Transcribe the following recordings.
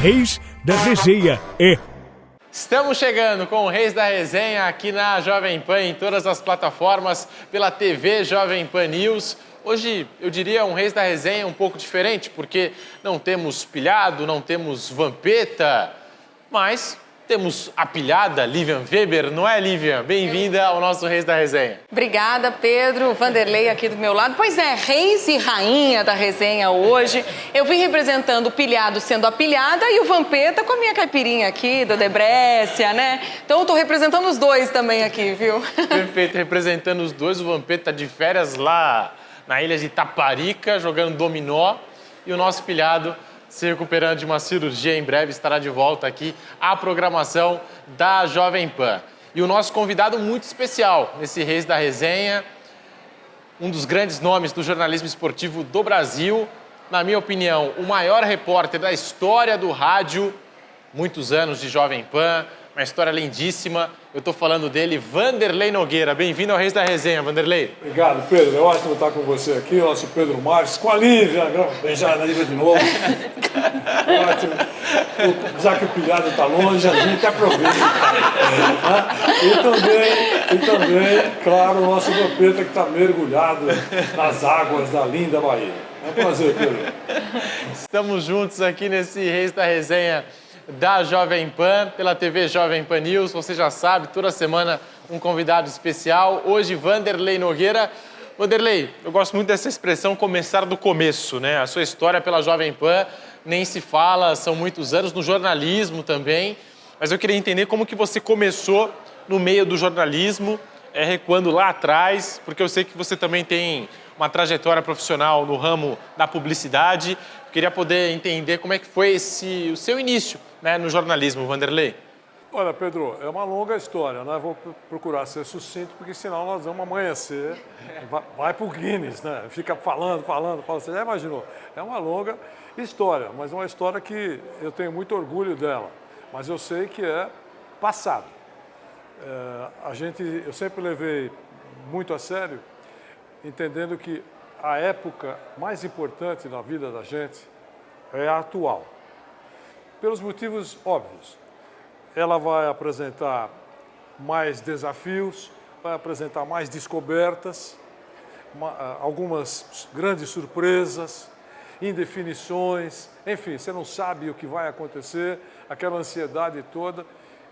Reis da Resenha é... Estamos chegando com o Reis da Resenha aqui na Jovem Pan, em todas as plataformas, pela TV Jovem Pan News. Hoje, eu diria, um Reis da Resenha um pouco diferente, porque não temos pilhado, não temos vampeta, mas temos a pilhada Lívia Weber, não é, Lívia? Bem-vinda ao nosso Reis da Resenha. Obrigada, Pedro. Vanderlei aqui do meu lado. Pois é, reis e rainha da resenha hoje. Eu vim representando o pilhado sendo a pilhada e o vampeta com a minha caipirinha aqui, do Debrécia, né? Então eu tô representando os dois também aqui, viu? Perfeito, representando os dois. O vampeta de férias lá na ilha de Itaparica, jogando dominó. E o nosso pilhado se recuperando de uma cirurgia, em breve estará de volta aqui à programação da Jovem Pan. E o nosso convidado muito especial nesse Reis da Resenha, um dos grandes nomes do jornalismo esportivo do Brasil, na minha opinião, o maior repórter da história do rádio, muitos anos de Jovem Pan, uma história lindíssima. Eu estou falando dele, Vanderlei Nogueira. Bem-vindo ao Reis da Resenha, Vanderlei. Obrigado, Pedro. É ótimo estar com você aqui, o nosso Pedro Marques, com a Lívia. Beijar na Lívia de novo. É ótimo. Já que o pilhado está longe, a gente aproveita. E também, claro, o nosso vampeta que está mergulhado nas águas da linda Bahia. É um prazer, Pedro. Estamos juntos aqui nesse Reis da Resenha da Jovem Pan, pela TV Jovem Pan News. Você já sabe, toda semana um convidado especial. Hoje, Vanderlei Nogueira. Vanderlei, eu gosto muito dessa expressão começar do começo, né? A sua história pela Jovem Pan nem se fala, são muitos anos no jornalismo também. Mas eu queria entender como que você começou no meio do jornalismo, recuando lá atrás, porque eu sei que você também tem uma trajetória profissional no ramo da publicidade. Eu queria poder entender como é que foi o seu início, né, no jornalismo, Vanderlei. Olha, Pedro, é uma longa história, né? Vou procurar ser sucinto, porque senão nós vamos amanhecer, vai pro Guinness, né? Fica falando, você já imaginou? É uma longa história, mas uma história que eu tenho muito orgulho dela, mas eu sei que é passado. Eu sempre levei muito a sério, entendendo que a época mais importante na vida da gente é a atual, pelos motivos óbvios. Ela vai apresentar mais desafios, vai apresentar mais descobertas, algumas grandes surpresas, indefinições, enfim, você não sabe o que vai acontecer, aquela ansiedade toda.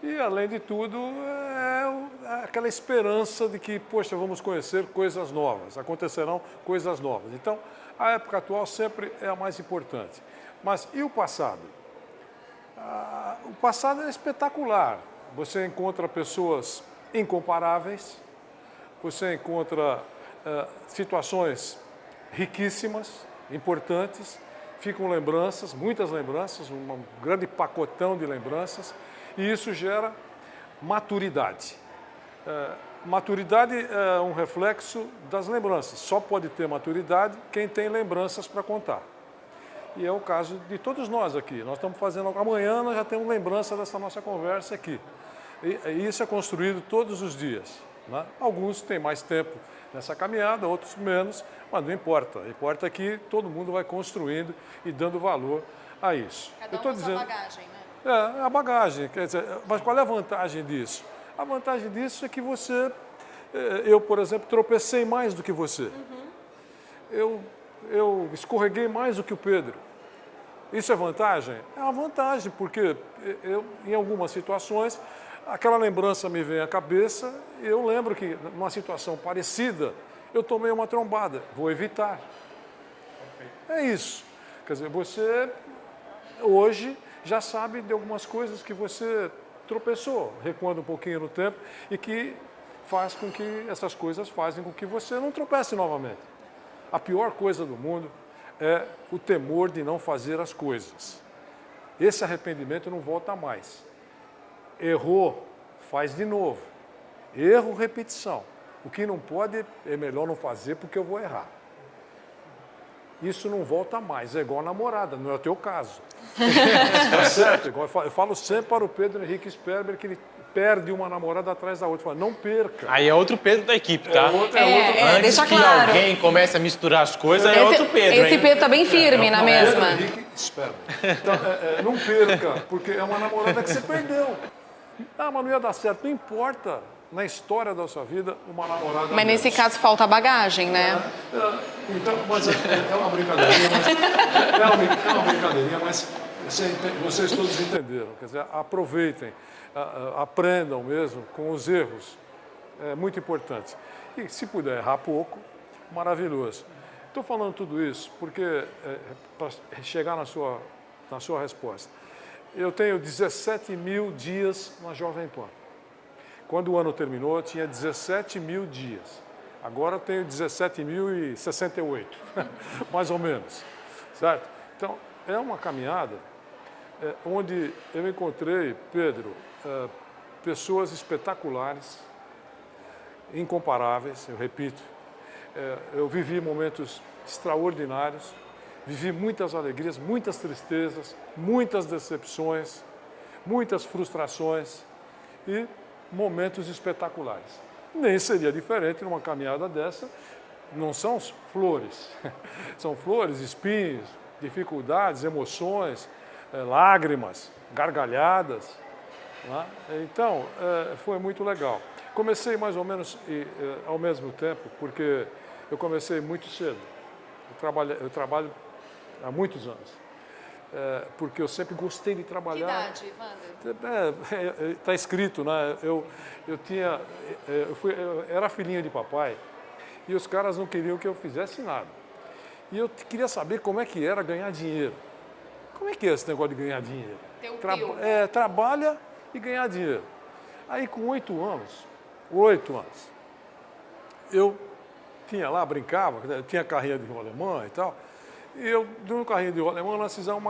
E, além de tudo, é aquela esperança de que, poxa, vamos conhecer coisas novas, acontecerão coisas novas. Então, a época atual sempre é a mais importante. Mas e o passado? O passado é espetacular. Você encontra pessoas incomparáveis, você encontra situações riquíssimas, importantes, ficam lembranças, muitas lembranças, um grande pacotão de lembranças, e isso gera maturidade. Maturidade é um reflexo das lembranças. Só pode ter maturidade quem tem lembranças para contar. E é o caso de todos nós aqui. Nós estamos fazendo... Amanhã nós já temos lembrança dessa nossa conversa aqui. E isso é construído todos os dias, né? Alguns têm mais tempo nessa caminhada, outros menos, mas não importa. Importa que todo mundo vai construindo e dando valor a isso. Cada um com sua bagagem, né? É a bagagem. Quer dizer, mas qual é a vantagem disso? A vantagem disso é que eu, por exemplo, tropecei mais do que você. Eu escorreguei mais do que o Pedro. Isso é vantagem? É uma vantagem, porque em algumas situações, aquela lembrança me vem à cabeça e eu lembro que, numa situação parecida, eu tomei uma trombada. Vou evitar. É isso. Quer dizer, você, hoje, já sabe de algumas coisas que você tropeçou, recuando um pouquinho no tempo, e que faz com que essas coisas fazem com que você não tropece novamente. A pior coisa do mundo é o temor de não fazer as coisas. Esse arrependimento não volta mais. Errou, faz de novo. Erro, repetição. O que não pode é melhor não fazer porque eu vou errar. isso não volta mais. É igual namorada, não é o teu caso. Tá certo? Igual eu falo sempre para o Pedro Henrique Sperber que ele perde uma namorada atrás da outra. Eu falo, não perca. Aí é outro Pedro da equipe, tá? Antes deixa que claro. alguém comece a misturar as coisas, é outro Pedro, Esse hein? Pedro tá bem firme na mesma. Pedro Henrique Sperber. Então, não perca, porque é uma namorada que você perdeu. Ah, mas não ia dar certo. Não importa. Na história da sua vida, uma namorada... Mas nesse caso falta bagagem, né? Então, mas é uma brincadeirinha, mas... É uma brincadeirinha, mas vocês todos entenderam. Quer dizer, aproveitem, aprendam mesmo com os erros. É muito importante. E se puder errar pouco, maravilhoso. Estou falando tudo isso porque, para chegar na sua resposta, eu tenho 17 mil dias na Jovem Pan. Quando o ano terminou, eu tinha 17 mil dias. Agora eu tenho 17.068, mais ou menos, certo? Então, é uma caminhada onde eu encontrei, Pedro, pessoas espetaculares, incomparáveis, eu repito. Eu vivi momentos extraordinários, vivi muitas alegrias, muitas tristezas, muitas decepções, muitas frustrações e momentos espetaculares. Nem seria diferente numa caminhada dessa, não são flores, são flores, espinhos, dificuldades, emoções, lágrimas, gargalhadas. Né? Então, foi muito legal. Comecei mais ou menos ao mesmo tempo, porque eu comecei muito cedo. Eu trabalho há muitos anos. Porque eu sempre gostei de trabalhar. Que idade, Wander? Está escrito, né? Eu era filhinho de papai e os caras não queriam que eu fizesse nada. E eu queria saber como é que era ganhar dinheiro. Como é que é esse negócio de ganhar dinheiro? Trabalha e ganhar dinheiro. Aí com 8 anos, eu tinha lá, brincava, tinha carrinha de rolemã e tal. E eu, no carrinho de rolemã, nós fizemos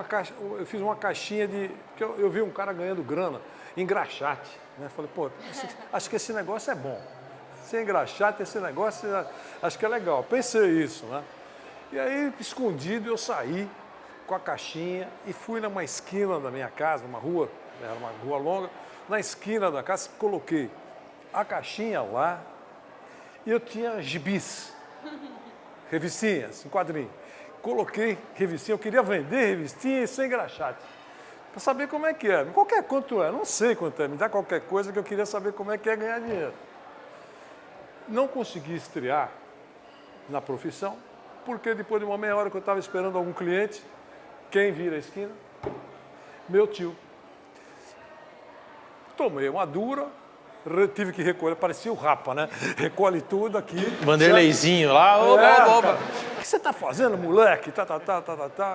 eu fiz uma caixinha de... que eu vi um cara ganhando grana, engraxate. Né? Falei, pô, acho que esse negócio é bom. Sem engraxate, esse negócio, acho que é legal. Pensei isso, né? E aí, escondido, eu saí com a caixinha e fui numa esquina da minha casa, uma rua, era uma rua longa, na esquina da casa, coloquei a caixinha lá e eu tinha gibis, revistinhas, em quadrinho. Coloquei revistinha, eu queria vender revistinha sem engraxate, para saber como é que é. Qualquer quanto é, não sei quanto é, me dá qualquer coisa que eu queria saber como é que é ganhar dinheiro. Não consegui estrear na profissão, porque depois de uma meia hora que eu estava esperando algum cliente, quem vira a esquina? Meu tio. Tomei uma dura, tive que recolher, parecia o Rapa, né? Recolhe tudo aqui. Vanderleizinho lá, oba. O que você está fazendo, moleque?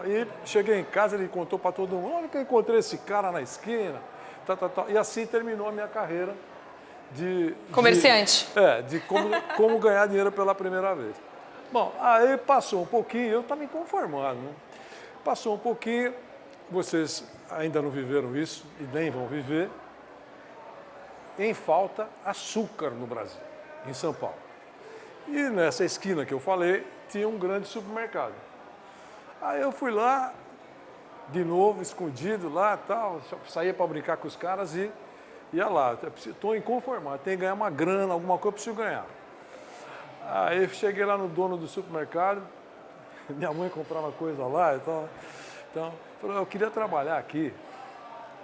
E cheguei em casa, ele contou para todo mundo, olha que eu encontrei esse cara na esquina. E assim terminou a minha carreira de... Comerciante. De como ganhar dinheiro pela primeira vez. Bom, aí passou um pouquinho, eu estava inconformado, né? Passou um pouquinho, vocês ainda não viveram isso e nem vão viver. Em falta açúcar no Brasil, em São Paulo. E nessa esquina que eu falei, tinha um grande supermercado. Aí eu fui lá, de novo, escondido lá, tal, saía para brincar com os caras e ia lá. Estou inconformado, tenho que ganhar uma grana, alguma coisa eu preciso ganhar. Aí cheguei lá no dono do supermercado, minha mãe comprava coisa lá e tal. Então, falei, eu queria trabalhar aqui.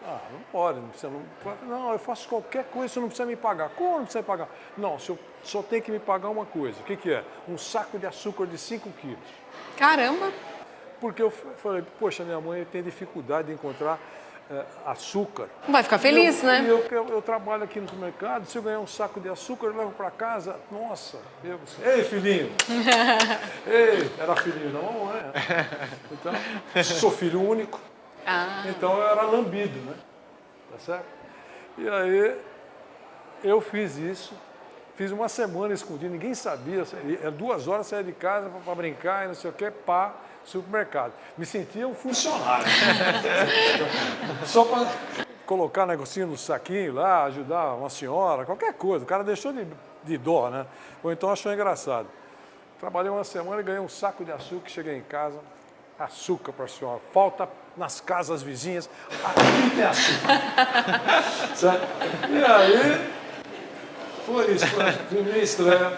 Ah, não pode, não, eu faço qualquer coisa, você não precisa me pagar. Como não precisa me pagar? Não, só tem que me pagar uma coisa. O que é? Um saco de açúcar de 5 quilos. Caramba! Porque eu falei, poxa, minha mãe tem dificuldade de encontrar açúcar. Vai ficar feliz, né? Eu trabalho aqui no supermercado, se eu ganhar um saco de açúcar, eu levo para casa. Nossa, ei, filhinho! Ei, era filhinho, não é? Então, sou filho único. Então eu era lambido, né? Tá certo? E aí eu fiz isso, fiz uma semana escondido, ninguém sabia, 2 horas saía de casa para brincar e não sei o que, supermercado. Me sentia um funcionário. Só para colocar negocinho no saquinho lá, ajudar uma senhora, qualquer coisa. O cara deixou de dó, né? Ou então achou engraçado. Trabalhei uma semana e ganhei um saco de açúcar, cheguei em casa, açúcar para a senhora, falta nas casas vizinhas, aqui tem açúcar. Sabe? E aí, foi isso, foi a primeira estreia.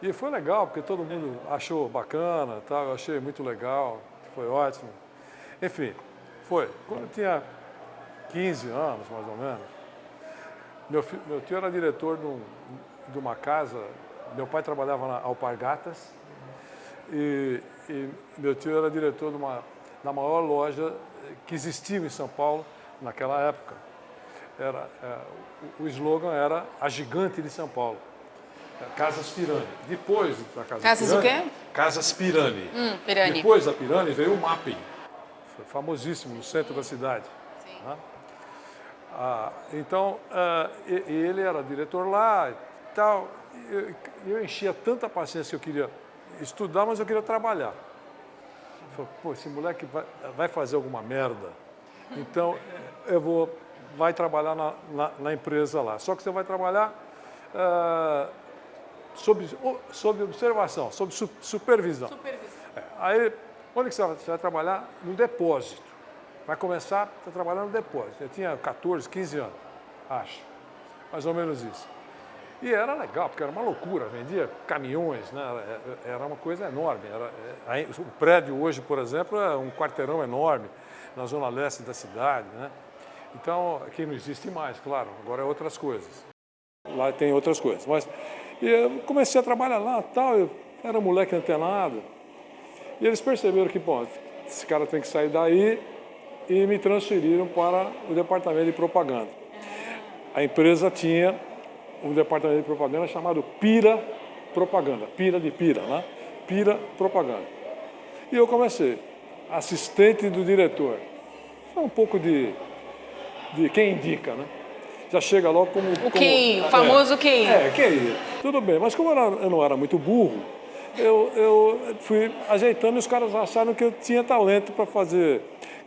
E foi legal, porque todo mundo achou bacana, tal, eu achei muito legal, foi ótimo. Enfim, foi. Quando eu tinha 15 anos, mais ou menos, meu tio era diretor de uma casa, meu pai trabalhava na Alpargatas, e meu tio era diretor da maior loja que existia em São Paulo naquela época. O slogan era a gigante de São Paulo, Casas Pirani. Depois da Casas o quê? Casas Pirani. Pirani. Depois da Pirani veio o Mapping, foi famosíssimo no centro da cidade. Sim. Né? Então, ele era diretor lá e tal. Eu enchia tanta paciência que eu queria estudar, mas eu queria trabalhar. Eu falei, pô, esse moleque vai fazer alguma merda, então vai trabalhar na empresa lá. Só que você vai trabalhar sob observação, sob supervisão. Aí, onde que você vai trabalhar? No depósito. Vai começar a trabalhar no depósito. Eu tinha 14, 15 anos, acho. Mais ou menos isso. E era legal, porque era uma loucura, vendia caminhões, né? Era uma coisa enorme. O prédio hoje, por exemplo, é um quarteirão enorme, na zona leste da cidade, né? Então, aqui não existe mais, claro, agora é outras coisas. Lá tem outras coisas. Mas eu comecei a trabalhar lá, tal, eu era um moleque antenado, e eles perceberam que, bom, esse cara tem que sair daí, e me transferiram para o departamento de propaganda. A empresa tinha um departamento de propaganda chamado Pira Propaganda, Pira de Pira, né? Pira Propaganda. E eu comecei, assistente do diretor. Foi um pouco de quem indica, né? Já chega logo como... O QI, o famoso QI. QI. Tudo bem, mas como eu não era muito burro, eu fui ajeitando e os caras acharam que eu tinha talento para fazer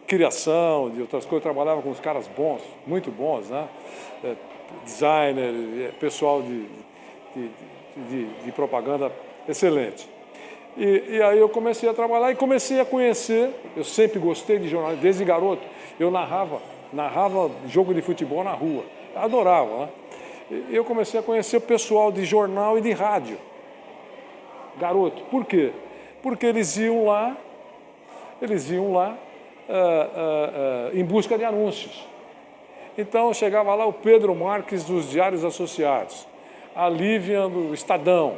criação de outras coisas. Eu trabalhava com uns caras bons, muito bons, né? Designer, pessoal de propaganda excelente. E aí eu comecei a trabalhar e comecei a conhecer, eu sempre gostei de jornalismo, desde garoto, eu narrava jogo de futebol na rua, adorava, né? E eu comecei a conhecer o pessoal de jornal e de rádio, garoto. Por quê? Porque eles iam lá em busca de anúncios. Então, chegava lá o Pedro Marques dos Diários Associados, a Lívia do Estadão,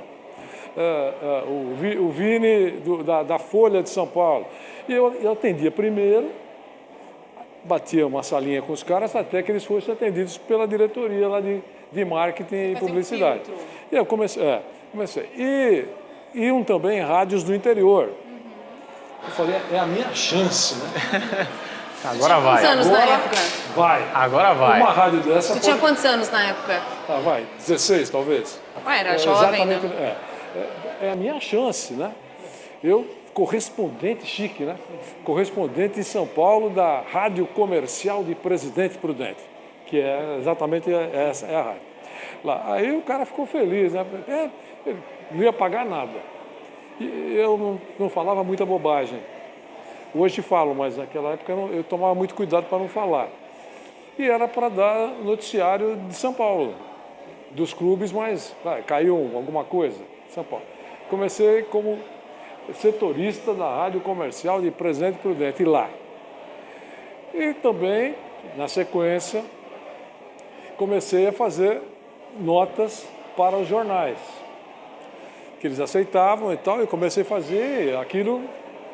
o Vini da Folha de São Paulo. E eu atendia primeiro, batia uma salinha com os caras até que eles fossem atendidos pela diretoria lá de marketing e publicidade. E eu comecei. E iam também rádios do interior. Eu falei, é a minha chance, né? Agora vai. Quantos anos na época? Vai. Agora vai. Uma rádio dessa... Tu tinha quantos anos na época? Vai, 16 talvez. Ué, era jovem, exatamente, né? É a minha chance, né? Eu, correspondente chique, né? Correspondente em São Paulo da Rádio Comercial de Presidente Prudente, que é exatamente essa é a rádio. Lá. Aí o cara ficou feliz, né? Ele não ia pagar nada. E eu não falava muita bobagem. Hoje falo, mas naquela época eu tomava muito cuidado para não falar. E era para dar noticiário de São Paulo, dos clubes, mas caiu alguma coisa, São Paulo. Comecei como setorista da Rádio Comercial de Presidente Prudente, lá. E também, na sequência, comecei a fazer notas para os jornais, que eles aceitavam e tal, e comecei a fazer aquilo.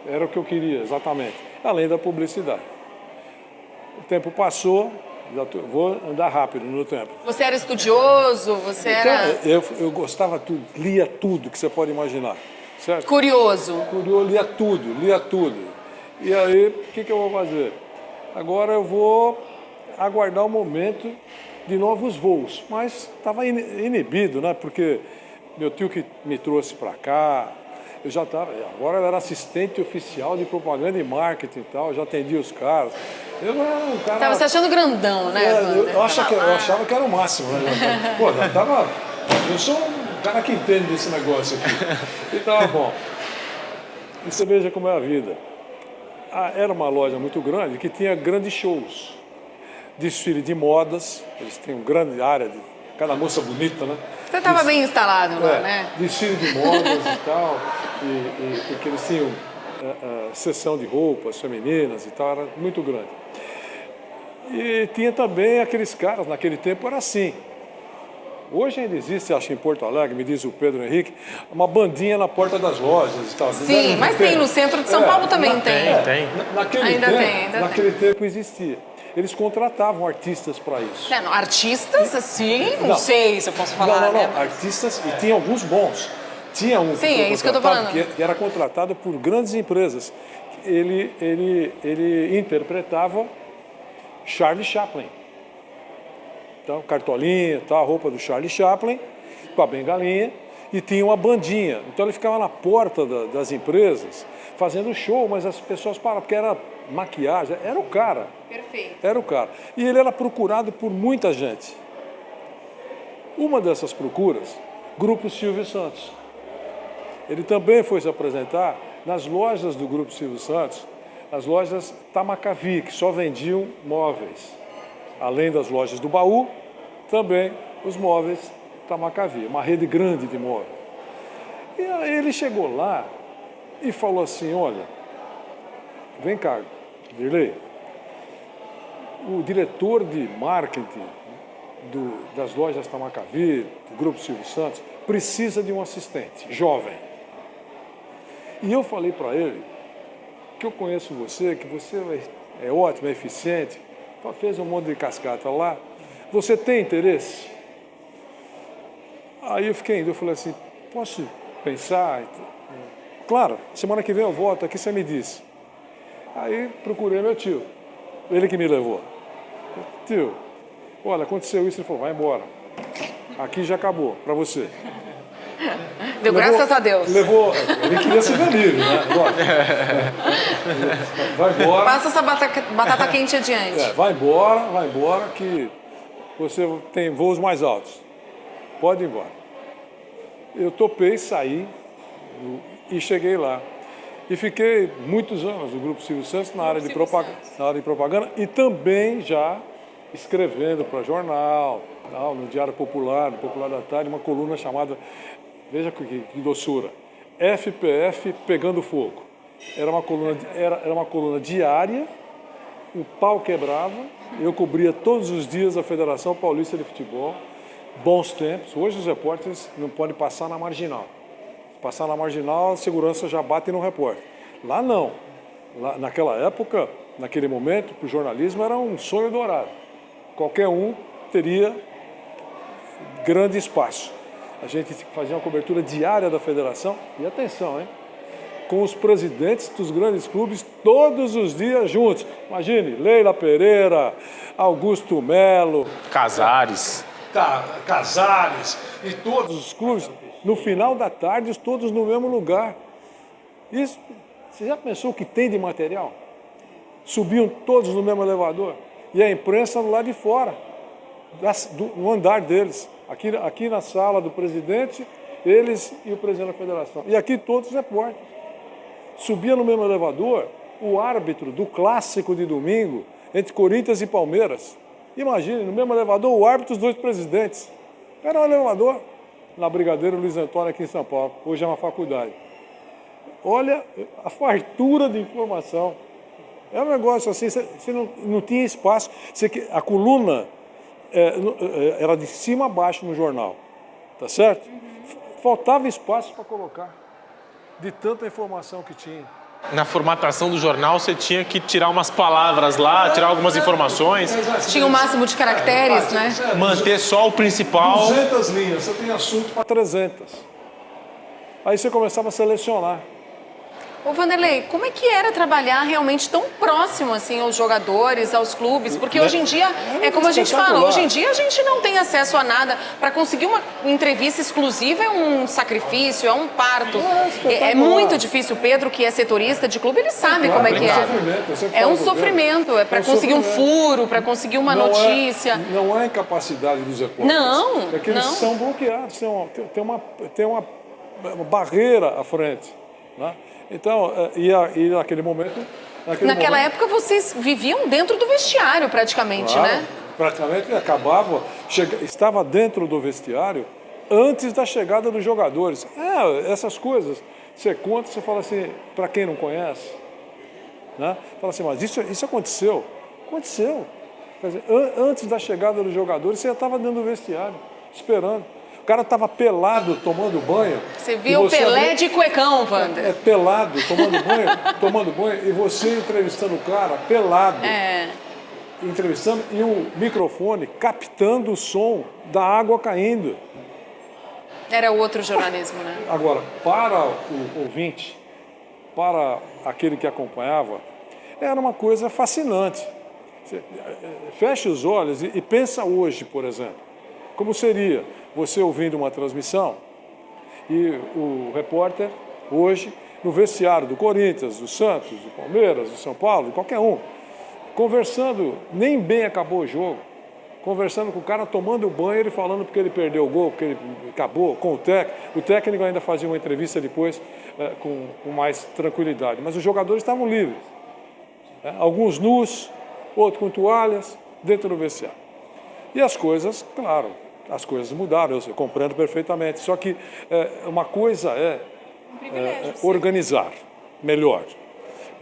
Era o que eu queria, exatamente, além da publicidade. O tempo passou, vou andar rápido no tempo. Você era estudioso? Você era... Eu gostava de tudo, lia tudo que você pode imaginar. Certo? Curioso. Eu lia tudo. E aí, o que eu vou fazer? Agora eu vou aguardar o momento de novos voos. Mas estava inibido, né? Porque meu tio que me trouxe para cá, eu já estava, agora eu era assistente oficial de propaganda e marketing e tal, eu já atendia os caras. Eu era um cara... Tava se achando grandão, né? Eu achava que era o máximo, né? Pô, eu sou O cara que entende desse negócio aqui. Então, bom. E você veja como é a vida. Era uma loja muito grande que tinha grandes shows. Desfile de modas, eles têm uma grande área, cada moça bonita, né? Você estava bem instalado lá, né? Desfile de modas e tal, e que eles tinham sessão de roupas femininas e tal, era muito grande. E tinha também aqueles caras, naquele tempo era assim. Hoje ainda existe, acho que em Porto Alegre, me diz o Pedro Henrique, uma bandinha na porta das lojas e tal. Sim, mas tem no centro de São Paulo também tem. Tem. Naquele tempo existia. Eles contratavam artistas para isso. Não, artistas, assim, não sei se eu posso falar. Não. Artistas, e tinha alguns bons. Tinha um Sim, é isso que eu tô falando. que era contratado por grandes empresas. Ele interpretava Charlie Chaplin. Então, cartolinha, a roupa do Charlie Chaplin, com a bengalinha, e tinha uma bandinha. Então ele ficava na porta das empresas fazendo show, mas as pessoas paravam, porque era maquiagem, era o cara. Perfeito. Era o cara. E ele era procurado por muita gente. Uma dessas procuras, Grupo Silvio Santos. Ele também foi se apresentar nas lojas do Grupo Silvio Santos, as lojas Tamacavi, que só vendiam móveis. Além das lojas do Baú, também os móveis Tamacavi, uma rede grande de móveis. E aí ele chegou lá e falou assim, olha, vem cá, Dirley, o diretor de marketing das lojas Tamacavi, do Grupo Silvio Santos, precisa de um assistente, jovem. E eu falei para ele que eu conheço você, que você é ótimo, é eficiente, fez um monte de cascata lá, você tem interesse? Aí eu fiquei indo, eu falei assim, posso pensar? Claro, semana que vem eu volto aqui, você me disse. Aí procurei meu tio, ele que me levou. Tio, olha, aconteceu isso, ele falou, vai embora. Aqui já acabou, para você. Deu graças a Deus. Ele queria se ver livre, né? Vai embora. Passa essa batata quente adiante. Vai embora que você tem voos mais altos. Pode ir embora. Eu topei, saí e cheguei lá. E fiquei muitos anos no Grupo Silvio Santos na área de propaganda e também já escrevendo para jornal, no Diário Popular, no Popular da Tarde, uma coluna chamada, veja que doçura, FPF Pegando Fogo. Era uma coluna diária, o pau quebrava, eu cobria todos os dias a Federação Paulista de Futebol, bons tempos. Hoje os repórteres não podem passar na marginal. Se passar na marginal, a segurança já bate no repórter. Lá não. Lá, naquela época, naquele momento, para o jornalismo era um sonho dourado. Qualquer um teria grande espaço. A gente fazia uma cobertura diária da federação, e atenção, hein? Com os presidentes dos grandes clubes todos os dias juntos. Imagine, Leila Pereira, Augusto Melo, Casares, e todos os clubes, no final da tarde, todos no mesmo lugar. Isso, você já pensou o que tem de material? Subiam todos no mesmo elevador, e a imprensa do lado de fora, no andar deles. Aqui na sala do presidente, eles e o presidente da federação. E aqui todos os repórteres. Subia no mesmo elevador o árbitro do clássico de domingo entre Corinthians e Palmeiras. Imagine, no mesmo elevador o árbitro e os dois presidentes. Era um elevador na Brigadeiro Luiz Antônio aqui em São Paulo. Hoje é uma faculdade. Olha a fartura de informação. É um negócio assim, você não tinha espaço. A coluna era de cima a baixo no jornal, tá certo? Faltava espaço para colocar, de tanta informação que tinha. Na formatação do jornal, você tinha que tirar umas palavras lá, tirar algumas informações. Tinha o máximo de caracteres, né? Manter só o principal. 200 linhas, você tem assunto para 300. Aí você começava a selecionar. Ô Vanderlei, como é que era trabalhar realmente tão próximo assim aos jogadores, aos clubes? Porque hoje em dia, é como a gente fala, hoje em dia a gente não tem acesso a nada. Para conseguir uma entrevista exclusiva é um sacrifício, é um parto. É muito difícil. O Pedro, que é setorista de clube, ele sabe como é que é. É um sofrimento, é para conseguir um furo, para conseguir uma notícia. Não é incapacidade dos repórteres. Não, é que eles são bloqueados, tem uma barreira à frente, né? Então, e naquele momento... Naquela época vocês viviam dentro do vestiário praticamente, claro, né? Praticamente acabava, estava dentro do vestiário antes da chegada dos jogadores. Essas coisas, você conta, você fala assim, para quem não conhece, né? Fala assim, mas isso aconteceu? Aconteceu. Quer dizer, antes da chegada dos jogadores, você já estava dentro do vestiário, esperando. O cara estava pelado, tomando banho. Você viu o Pelé de cuecão, Wander. Pelado, tomando banho, e você entrevistando o cara, pelado. Entrevistando, e o microfone captando o som da água caindo. Era outro jornalismo, né? Agora, para o ouvinte, para aquele que acompanhava, era uma coisa fascinante. Você fecha os olhos e pensa hoje, por exemplo, como seria você ouvindo uma transmissão e o repórter hoje no vestiário do Corinthians, do Santos, do Palmeiras, do São Paulo, de qualquer um, conversando, nem bem acabou o jogo, conversando com o cara, tomando banho, ele falando porque ele perdeu o gol, porque ele acabou, com o técnico. O técnico ainda fazia uma entrevista depois com mais tranquilidade, mas os jogadores estavam livres. Alguns nus, outros com toalhas, dentro do vestiário. E as coisas, claro, as coisas mudaram, eu compreendo perfeitamente. Só que uma coisa organizar melhor.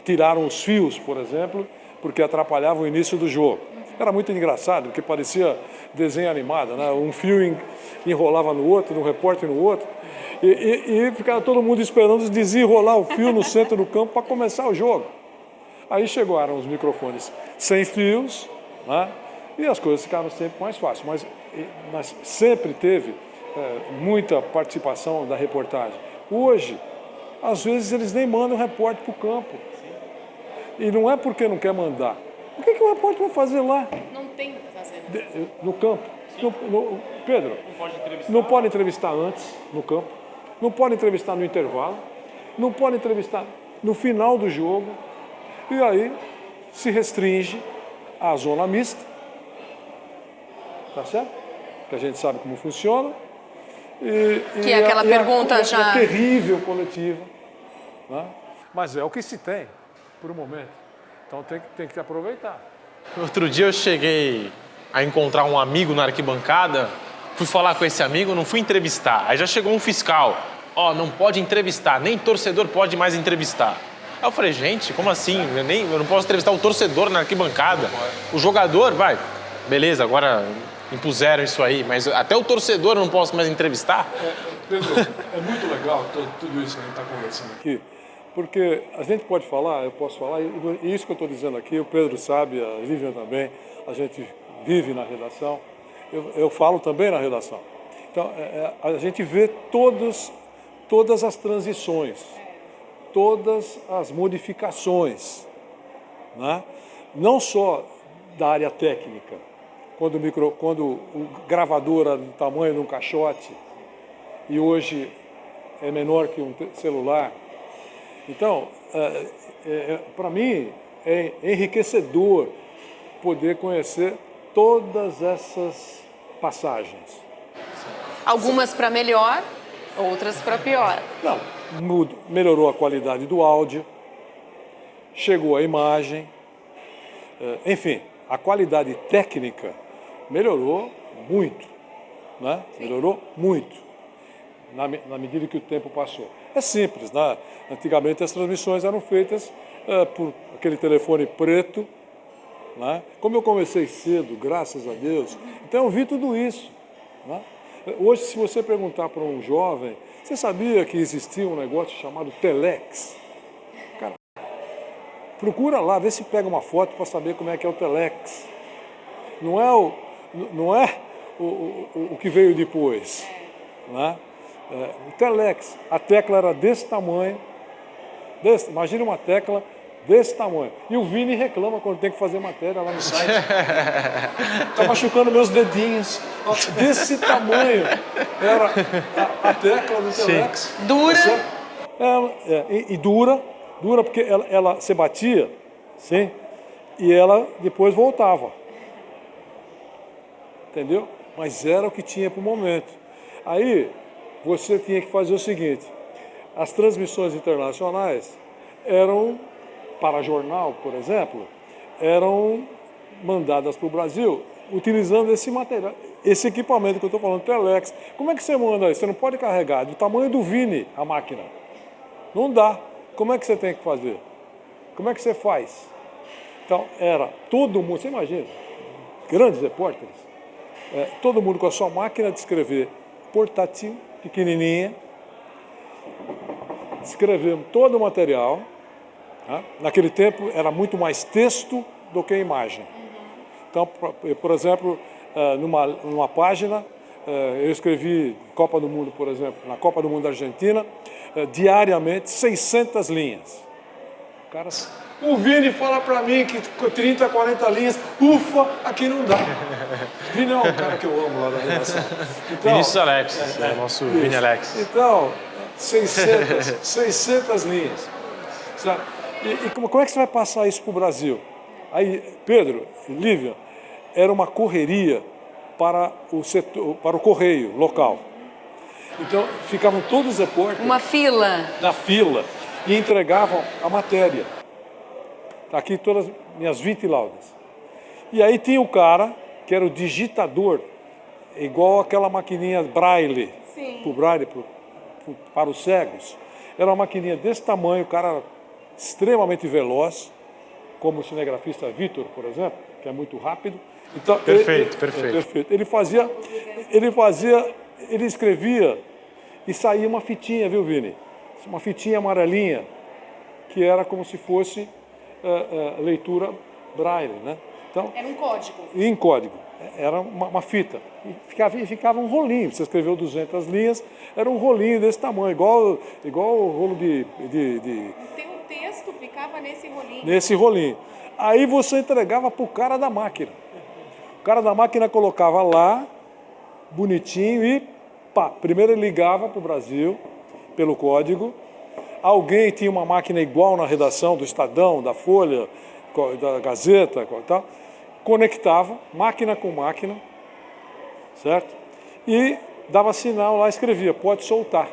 Tiraram os fios, por exemplo, porque atrapalhavam o início do jogo. Era muito engraçado, porque parecia desenho animado, né? Um fio enrolava no outro, um repórter no outro, e ficava todo mundo esperando desenrolar o fio no centro do campo para começar o jogo. Aí chegaram os microfones sem fios, né? E as coisas ficaram sempre mais fáceis. Mas sempre teve muita participação da reportagem. Hoje, às vezes, eles nem mandam o repórter para o campo. E não é porque não quer mandar. O que o repórter vai fazer lá? Não tem o que fazer. No campo. Pedro, não pode entrevistar antes, no campo. Não pode entrevistar no intervalo. Não pode entrevistar no final do jogo. E aí se restringe à zona mista. Tá certo? Que a gente sabe como funciona. Que é aquela pergunta já... É terrível coletiva. Né? Mas é o que se tem, por um momento. Então tem que aproveitar. Outro dia eu cheguei a encontrar um amigo na arquibancada, fui falar com esse amigo, não fui entrevistar. Aí já chegou um fiscal. Não pode entrevistar, nem torcedor pode mais entrevistar. Aí eu falei, gente, como assim? Eu não posso entrevistar o torcedor na arquibancada. O jogador, vai, beleza, agora impuseram isso aí, mas até o torcedor eu não posso mais entrevistar. Pedro, é muito legal tudo isso que a gente está conversando aqui, porque a gente pode falar, eu posso falar, e isso que eu estou dizendo aqui, o Pedro sabe, a Vivian também, a gente vive na redação, eu falo também na redação. Então, a gente vê todas as transições, todas as modificações, né? Não só da área técnica, quando o gravador era do tamanho de um caixote e hoje é menor que um celular. Então, para mim, é enriquecedor poder conhecer todas essas passagens. Algumas para melhor, outras para pior. Não, melhorou a qualidade do áudio, chegou a imagem, enfim, a qualidade técnica melhorou muito, né? Melhorou muito, na medida que o tempo passou. É simples, né? Antigamente as transmissões eram feitas por aquele telefone preto, né? Como eu comecei cedo, graças a Deus, então eu vi tudo isso, né? Hoje, se você perguntar para um jovem, você sabia que existia um negócio chamado Telex? Cara, procura lá, vê se pega uma foto para saber como é que é o Telex. Não é o que veio depois, né? O Telex, a tecla era desse tamanho, Imagina uma tecla desse tamanho. E o Vini reclama quando tem que fazer matéria lá no site. Tá machucando meus dedinhos. Desse tamanho era a tecla do Telex. Dura. E dura porque você batia, sim, e ela depois voltava. Entendeu? Mas era o que tinha para o momento. Aí você tinha que fazer o seguinte: as transmissões internacionais eram, para jornal, por exemplo, eram mandadas para o Brasil utilizando esse material, esse equipamento que eu estou falando, Telex. Como é que você manda isso? Você não pode carregar do tamanho do Vini a máquina. Não dá. Como é que você tem que fazer? Como é que você faz? Então, era todo mundo, você imagina, grandes repórteres, todo mundo com a sua máquina de escrever portátil, pequenininha, escrevendo todo o material. Naquele tempo era muito mais texto do que imagem. Então, por exemplo, numa página, eu escrevi Copa do Mundo, por exemplo, na Copa do Mundo da Argentina, diariamente 600 linhas. O Vini fala para mim que 30, 40 linhas, ufa, aqui não dá. Vini é um cara que eu amo lá da redação. Então, Vinícius Alex, nosso Vini Alex. Então, 600 linhas. Sabe? E como é que você vai passar isso para o Brasil? Aí, Pedro, Lívia, era uma correria para o correio local. Então, ficavam todos os repórteres... Uma fila. Na fila. E entregavam a matéria. Tá aqui todas as minhas 20 laudas. E aí tinha o cara, que era o digitador, igual aquela maquininha Braille. Sim. Pro Braille, para os cegos. Era uma maquininha desse tamanho, o cara extremamente veloz, como o cinegrafista Vitor, por exemplo, que é muito rápido. Então, perfeito. Ele escrevia e saía uma fitinha, viu, Vini? Uma fitinha amarelinha, que era como se fosse leitura Braille, né? Então, Era um código. Em código. Era uma fita. E ficava um rolinho. Você escreveu 200 linhas, era um rolinho desse tamanho, igual o rolo de... O texto ficava nesse rolinho. Nesse rolinho. Aí você entregava para o cara da máquina. O cara da máquina colocava lá, bonitinho, e pá, primeiro ele ligava para o Brasil, pelo código. Alguém tinha uma máquina igual na redação do Estadão, da Folha, da Gazeta, tal, conectava, máquina com máquina, certo? E dava sinal lá, escrevia, pode soltar.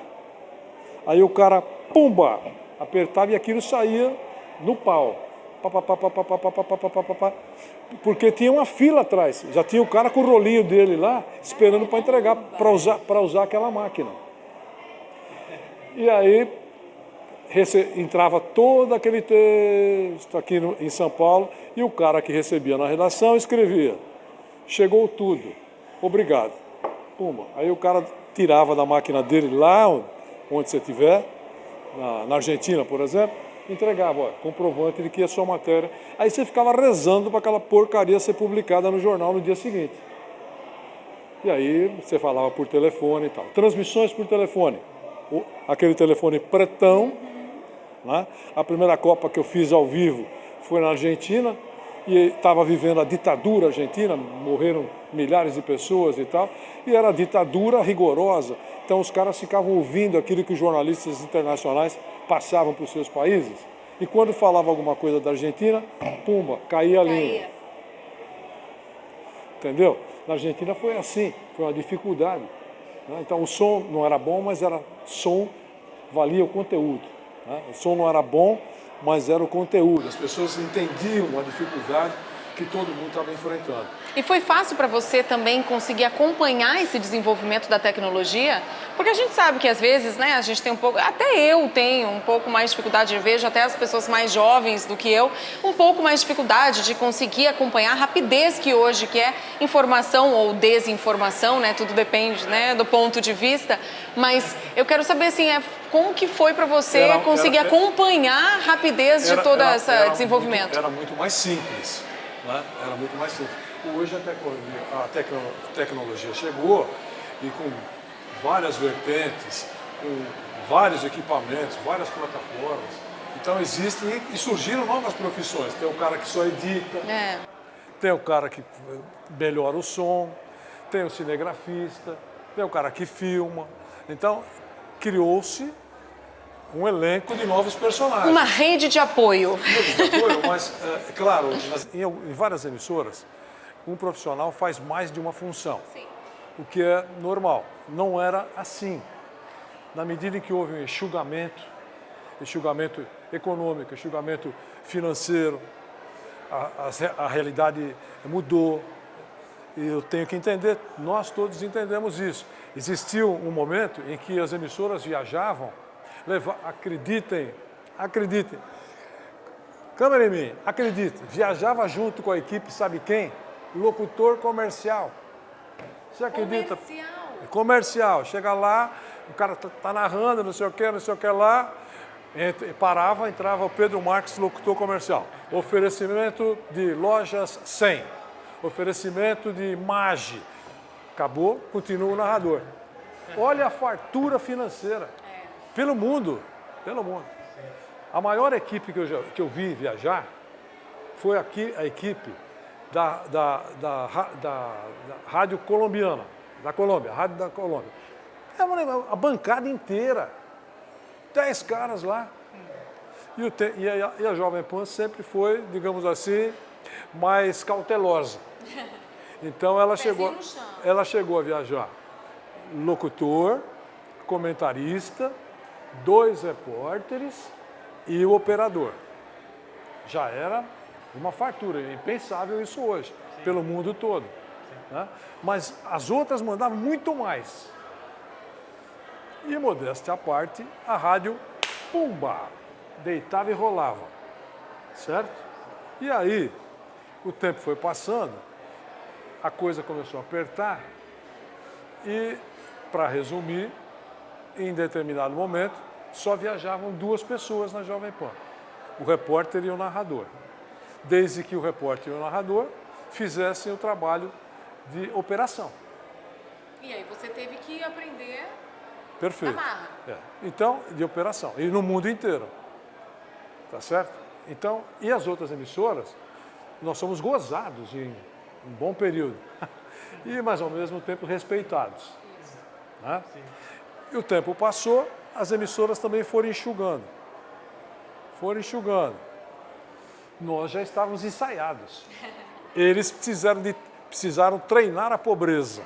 Aí o cara, pumba, apertava e aquilo saía no pau. Porque tinha uma fila atrás. Já tinha o cara com o rolinho dele lá, esperando para entregar, para usar aquela máquina. E aí entrava todo aquele texto aqui em São Paulo e o cara que recebia na redação escrevia: chegou tudo, obrigado. Pumba. Aí o cara tirava da máquina dele lá onde você estiver, na Argentina, por exemplo, entregava, comprovante de que a sua matéria. Aí você ficava rezando para aquela porcaria ser publicada no jornal no dia seguinte. E aí você falava por telefone e tal. Transmissões por telefone. Aquele telefone pretão, né? A primeira Copa que eu fiz ao vivo foi na Argentina e estava vivendo a ditadura argentina, morreram milhares de pessoas e tal, e era ditadura rigorosa. Então os caras ficavam ouvindo aquilo que os jornalistas internacionais passavam para os seus países, e quando falava alguma coisa da Argentina, pumba, caía a língua. Entendeu? Na Argentina foi assim, foi uma dificuldade. Então o som não era bom, mas era som, valia o conteúdo. O som não era bom, mas era o conteúdo. As pessoas entendiam a dificuldade que todo mundo estava enfrentando. E foi fácil para você também conseguir acompanhar esse desenvolvimento da tecnologia? Porque a gente sabe que às vezes, né, a gente tem um pouco, até eu tenho um pouco mais de dificuldade, eu vejo até as pessoas mais jovens do que eu, um pouco mais de dificuldade de conseguir acompanhar a rapidez que hoje, que é informação ou desinformação, né, tudo depende, né, do ponto de vista, mas eu quero saber, assim, como que foi para você conseguir acompanhar a rapidez de todo esse desenvolvimento? Era muito mais simples, né? Era muito mais simples. Hoje a tecnologia chegou e com várias vertentes, com vários equipamentos, várias plataformas. Então existem e surgiram novas profissões. Tem o cara que só edita, É. tem o cara que melhora o som, tem o cinegrafista, tem o cara que filma. Então, criou-se um elenco de novos personagens. Uma rede de apoio. Mas, claro, em várias emissoras, um profissional faz mais de uma função, o que é normal. Não era assim. Na medida em que houve um enxugamento econômico, enxugamento financeiro, a realidade mudou. E eu tenho que entender, nós todos entendemos isso. Existiu um momento em que as emissoras viajavam, acreditem, câmera em mim, acreditem, viajava junto com a equipe, sabe quem? Locutor comercial. Você acredita? Comercial. Chega lá, o cara tá narrando, não sei o que lá, parava, entrava o Pedro Marques, locutor comercial. Oferecimento de lojas 100. Oferecimento de Mage. Acabou, continua o narrador. Olha a fartura financeira. Pelo mundo. A maior equipe que eu vi viajar foi aqui a equipe da Rádio Colombiana, da Colômbia, Rádio da Colômbia. É a bancada inteira. 10 caras lá. E a Jovem Pan sempre foi, digamos assim, mais cautelosa. Então ela chegou a viajar locutor, comentarista, 2 repórteres e o operador. Já era uma fartura, é impensável isso hoje, pelo mundo todo. Né? Mas as outras mandavam muito mais. E modéstia à parte, a rádio, pumba, deitava e rolava, certo? E aí, o tempo foi passando, a coisa começou a apertar e, para resumir, em determinado momento, só viajavam 2 pessoas na Jovem Pan, o repórter e o narrador. Desde que o repórter e o narrador fizessem o trabalho de operação. E aí você teve que aprender. Perfeito. Então, de operação. E no mundo inteiro. Tá certo? Então, e as outras emissoras, nós somos gozados em um bom período. Mas, ao mesmo tempo, respeitados. Né? E o tempo passou, as emissoras também foram enxugando. Nós já estávamos ensaiados. Eles precisaram treinar a pobreza.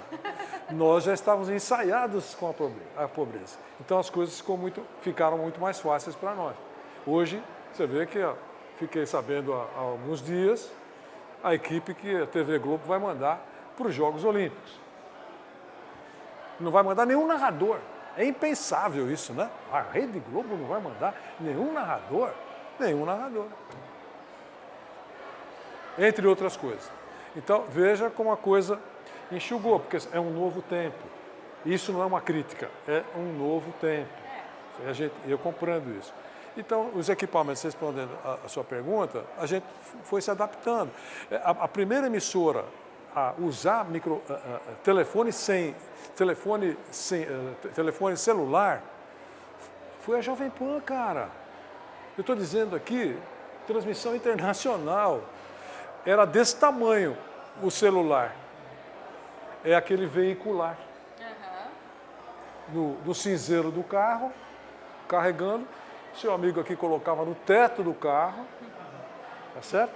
Nós já estávamos ensaiados com a pobreza. Então as coisas ficaram muito mais fáceis para nós. Hoje, você vê que fiquei sabendo há alguns dias a equipe que a TV Globo vai mandar para os Jogos Olímpicos. Não vai mandar nenhum narrador. É impensável isso, né? A Rede Globo não vai mandar nenhum narrador. Entre outras coisas. Então, veja como a coisa enxugou, porque é um novo tempo. Isso não é uma crítica, é um novo tempo. Eu compreendo isso. Então, os equipamentos, respondendo a sua pergunta, a gente foi se adaptando. A primeira emissora a usar telefone celular foi a Jovem Pan, cara. Eu estou dizendo aqui, transmissão internacional. Era desse tamanho o celular. É aquele veicular. No cinzeiro do carro, carregando. Seu amigo aqui colocava no teto do carro, tá certo?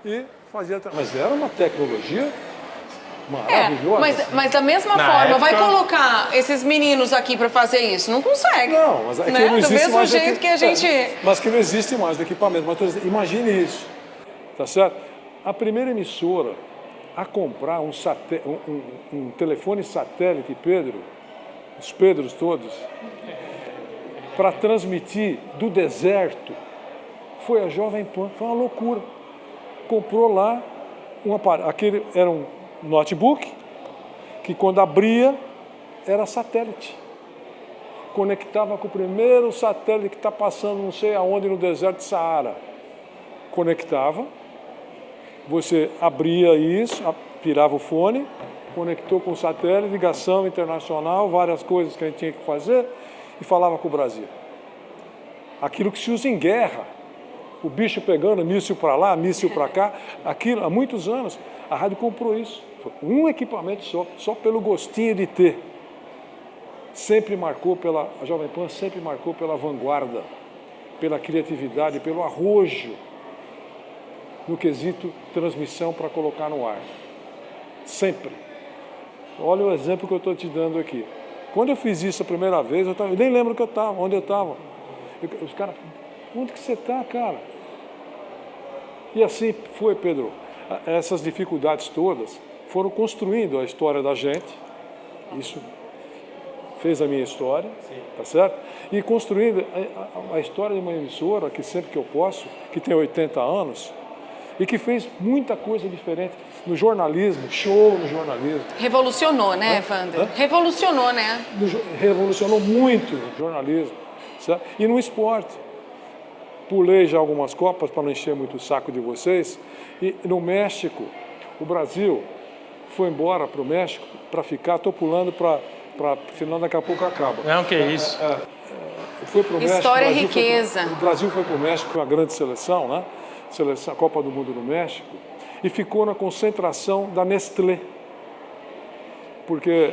E fazia... Mas era uma tecnologia maravilhosa. Mas da mesma forma, vai colocar esses meninos aqui para fazer isso? Não consegue. Não, mas é que né? não existe do mesmo mais jeito que a gente... Mas que não existe mais do equipamento. Mas imagine isso, tá certo? A primeira emissora a comprar um telefone satélite, Pedro, os Pedros todos, para transmitir do deserto, foi a Jovem Pan. Foi uma loucura. Comprou lá um aparelho. Aquele era um notebook que, quando abria, era satélite. Conectava com o primeiro satélite que está passando não sei aonde no deserto de Saara. Conectava. Você abria isso, pirava o fone, conectou com o satélite, ligação internacional, várias coisas que a gente tinha que fazer e falava com o Brasil. Aquilo que se usa em guerra. o bicho pegando, míssil para lá, míssil para cá. Aquilo, há muitos anos, a rádio comprou isso. Um equipamento só pelo gostinho de ter. A Jovem Pan sempre marcou pela vanguarda, pela criatividade, pelo arrojo no quesito transmissão para colocar no ar. Sempre. Olha o exemplo que eu estou te dando aqui. Quando eu fiz isso a primeira vez, eu nem lembro onde eu estava. Os caras, onde que você está, cara? E assim foi, Pedro. Essas dificuldades todas foram construindo a história da gente. Isso fez a minha história, tá certo? E construindo a história de uma emissora que sempre que eu posso, que tem 80 anos, e que fez muita coisa diferente no jornalismo, show no jornalismo. Revolucionou, né, Wander? Revolucionou, né? Revolucionou muito o jornalismo, certo? E no esporte. Pulei já algumas Copas para não encher muito o saco de vocês. E no México, o Brasil foi embora para o México para ficar, estou pulando para senão daqui a pouco acaba. Não, que isso. Foi pro México, História e riqueza. O Brasil foi para o México, foi uma grande seleção, né? A Copa do Mundo no México, e ficou na concentração da Nestlé. Porque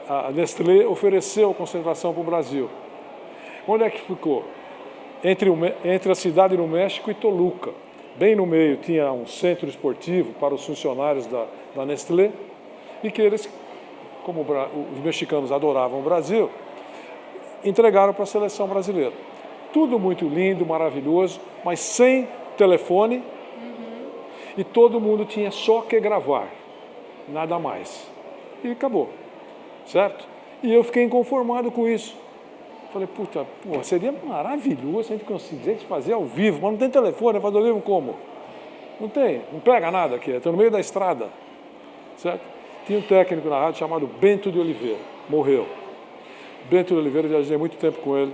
a Nestlé ofereceu a concentração para o Brasil. Onde é que ficou? Entre a cidade do México e Toluca. Bem no meio tinha um centro esportivo para os funcionários da Nestlé, e que eles, como os mexicanos adoravam o Brasil, entregaram para a seleção brasileira. Tudo muito lindo, maravilhoso, mas sem telefone, e todo mundo tinha só que gravar, nada mais. E acabou, certo? E eu fiquei inconformado com isso. Falei, puta, seria maravilhoso se a gente conseguisse fazer ao vivo, mas não tem telefone, fazer ao vivo como? Não tem, não pega nada aqui, estou no meio da estrada, certo? Tinha um técnico na rádio chamado Bento de Oliveira, morreu. Bento de Oliveira, viajei muito tempo com ele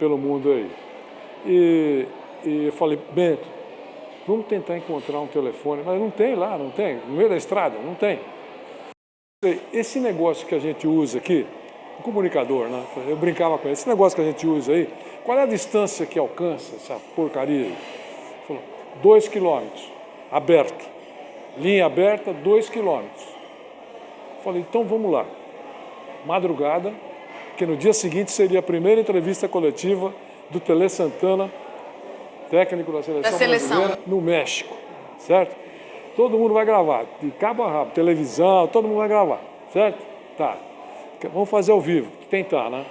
pelo mundo aí. E eu falei, Bento, vamos tentar encontrar um telefone, mas não tem lá, não tem, no meio da estrada, não tem. Esse negócio que a gente usa aqui, o comunicador, né? Eu brincava com ele, esse negócio que a gente usa aí, qual é a distância que alcança essa porcaria aí? Ele falou, 2 quilômetros, aberto, linha aberta, 2 quilômetros. Falei, então vamos lá, madrugada, que no dia seguinte seria a primeira entrevista coletiva do Tele Santana, técnico da seleção brasileira, no México, certo? Todo mundo vai gravar, de cabo a rabo, televisão, todo mundo vai gravar, certo? Tá. Vamos fazer ao vivo, tentar, né?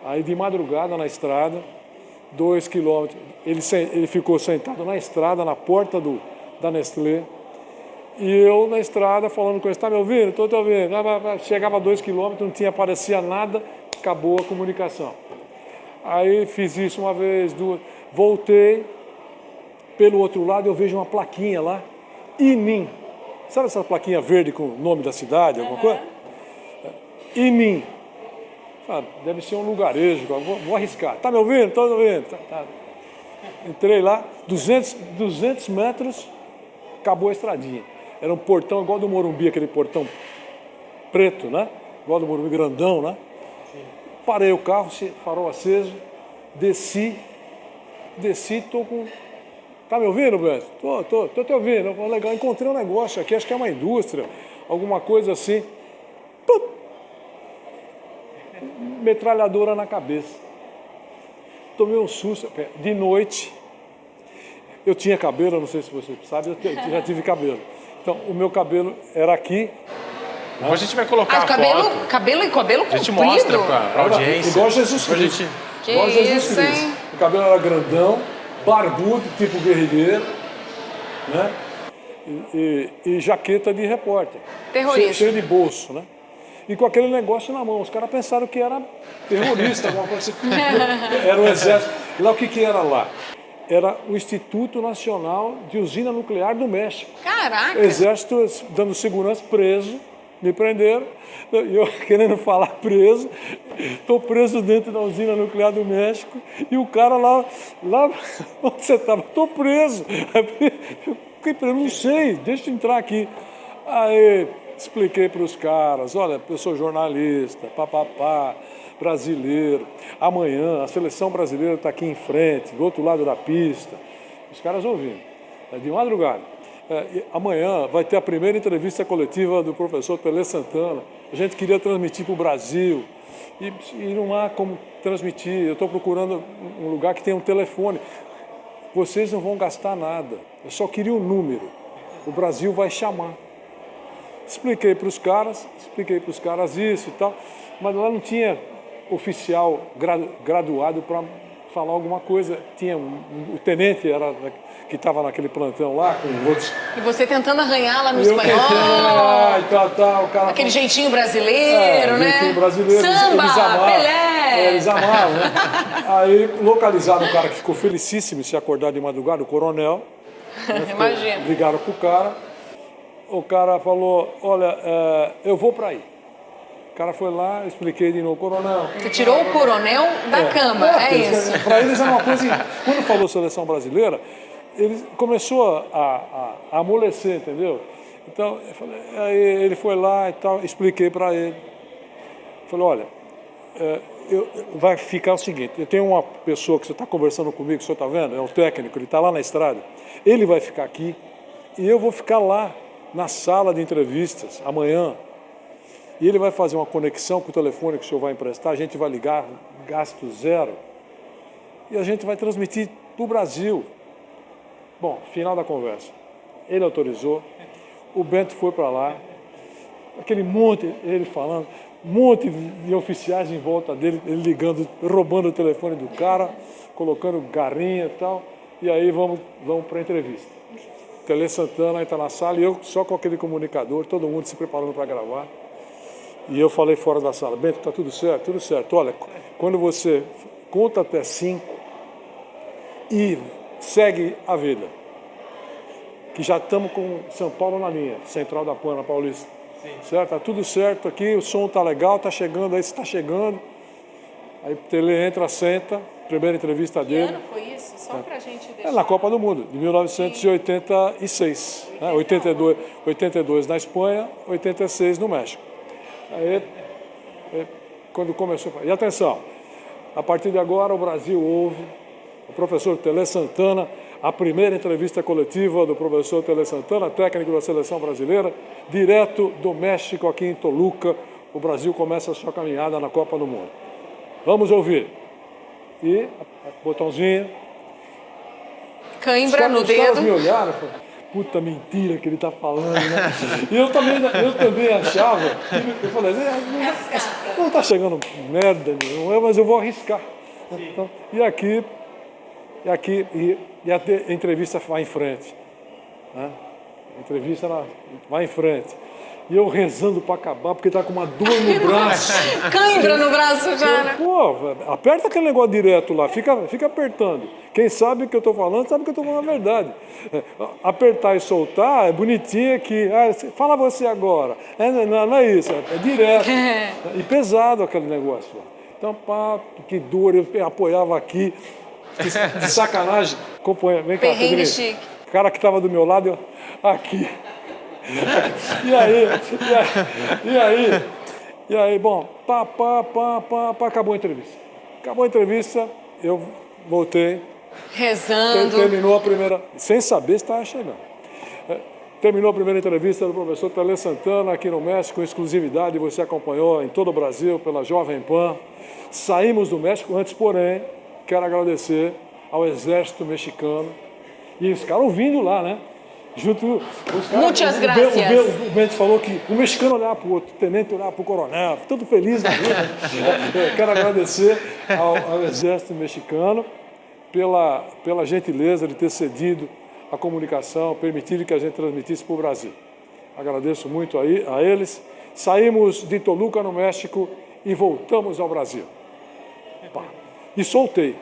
Aí de madrugada na estrada, 2 quilômetros, ele ficou sentado na estrada, na porta da Nestlé, e eu na estrada falando com ele, está me ouvindo? Estou te ouvindo. Chegava a 2 quilômetros, não aparecia nada, acabou a comunicação. Aí fiz isso uma vez, duas, voltei, pelo outro lado eu vejo uma plaquinha lá, Inim. Sabe essa plaquinha verde com o nome da cidade, alguma coisa? Inim. Deve ser um lugarejo, vou arriscar. Está me ouvindo? Estou me ouvindo. Tá. Entrei lá, 200 metros, acabou a estradinha. Era um portão igual do Morumbi, aquele portão preto, né? Igual do Morumbi, grandão, né? Sim. Parei o carro, farol aceso, desci, tô com... Tá me ouvindo, Beto? Tô te ouvindo. Legal, encontrei um negócio aqui, acho que é uma indústria, alguma coisa assim. Pum! Metralhadora na cabeça. Tomei um susto. De noite, eu tinha cabelo, não sei se você sabe, eu já tive cabelo. Então, o meu cabelo era aqui. Depois a gente vai colocar a foto. Cabelo comprido? A gente mostra pra audiência. Igual Jesus Cristo. Igual Jesus Cristo. O cabelo era grandão, barbudo, tipo guerrilheiro, né? E jaqueta de repórter. Terrorista. Cheio de bolso, né? E com aquele negócio na mão. Os caras pensaram que era terrorista, alguma coisa assim. Era o exército. Lá o que era lá? Era o Instituto Nacional de Usina Nuclear do México. Caraca! Exército dando segurança, preso, me prenderam. E eu querendo falar preso, estou preso dentro da usina nuclear do México. E o cara lá onde você estava, estou preso. Fiquei preso, não sei, deixa eu entrar aqui. Aí expliquei para os caras, olha, eu sou jornalista, papapá. brasileiro. Amanhã a seleção brasileira está aqui em frente, do outro lado da pista. Os caras ouvindo. É de madrugada. Amanhã vai ter a primeira entrevista coletiva do professor Tele Santana. A gente queria transmitir para o Brasil e não há como transmitir. Eu estou procurando um lugar que tenha um telefone. Vocês não vão gastar nada. Eu só queria um número. O Brasil vai chamar. Expliquei para os caras isso e tal, mas lá não tinha oficial graduado para falar alguma coisa. Tinha o tenente que estava naquele plantão lá com outros. E você tentando arranhar lá no espanhol. O cara aquele jeitinho brasileiro, né? Jeitinho brasileiro. Samba, eles amavam, Pelé. eles amavam, né? Aí localizaram um cara que ficou felicíssimo de se acordar de madrugada, o coronel. Imagina. Ligaram pro cara. O cara falou, olha, eu vou para aí. O cara foi lá, expliquei de novo, coronel. Você tirou o coronel da cama, é isso. Para eles era uma coisa... Quando falou seleção brasileira, ele começou a amolecer, entendeu? Então, aí ele foi lá e tal, expliquei para ele. Falei, olha, vai ficar o seguinte, eu tenho uma pessoa que você está conversando comigo, que o senhor está vendo, é o técnico, ele está lá na estrada. Ele vai ficar aqui e eu vou ficar lá na sala de entrevistas amanhã. E ele vai fazer uma conexão com o telefone que o senhor vai emprestar, a gente vai ligar, gasto zero, e a gente vai transmitir para o Brasil. Bom, final da conversa. Ele autorizou, o Bento foi para lá, aquele monte, ele falando, um monte de oficiais em volta dele, ele ligando, roubando o telefone do cara, colocando garrinha e tal, e aí vamos para a entrevista. Tele Santana está na sala e eu só com aquele comunicador, todo mundo se preparando para gravar. E eu falei fora da sala, Bento, está tudo certo? Tudo certo. Olha, quando você conta até 5 e segue a vida, que já estamos com São Paulo na linha, Central da Pana, Paulista. Sim. Certo? Está tudo certo aqui, o som está legal, está chegando, aí você está chegando. Aí o Tele entra, senta, primeira entrevista dele. Que ano foi isso? Só pra gente deixar... na Copa do Mundo, de 1986. Né? 82 na Espanha, 86 no México. Aí, quando começou... E atenção, a partir de agora o Brasil ouve o professor Tele Santana, a primeira entrevista coletiva do professor Tele Santana, técnico da seleção brasileira, direto do México, aqui em Toluca. O Brasil começa a sua caminhada na Copa do Mundo. Vamos ouvir. E, botãozinho. Cãibra no dedo. Os caras me olharam e falaram, puta mentira que ele está falando, né? E eu também achava, eu falei, não está chegando merda nenhuma, mas eu vou arriscar. Então, e a entrevista vai em frente. Né? A entrevista vai em frente. E eu rezando para acabar, porque tá com uma dor no braço. Cãibra no braço já, né? Pô, aperta aquele negócio direto lá, fica apertando. Quem sabe o que eu estou falando, sabe que eu estou falando a verdade. Apertar e soltar é bonitinho aqui. Fala você agora. Não é isso, é direto. E pesado aquele negócio lá. Então, pá, que dor, eu apoiava aqui. De sacanagem. Vem cá, perrengue chique. O cara que estava do meu lado, eu aqui. E aí, bom, acabou a entrevista. Acabou a entrevista, eu voltei. Rezando. Terminou a primeira, sem saber se estava chegando. Terminou a primeira entrevista do professor Tele Santana aqui no México, com exclusividade, você acompanhou em todo o Brasil pela Jovem Pan. Saímos do México, antes, porém, quero agradecer ao Exército Mexicano. E os caras ouvindo lá, né? Junto, os caras, muitas graças. O Bento falou que o mexicano olhava para o outro, o tenente olhava para o coronel, todo feliz da vida. Quero agradecer ao Exército Mexicano pela gentileza de ter cedido a comunicação, permitir que a gente transmitisse para o Brasil. Agradeço muito a eles. Saímos de Toluca, no México, e voltamos ao Brasil. E soltei.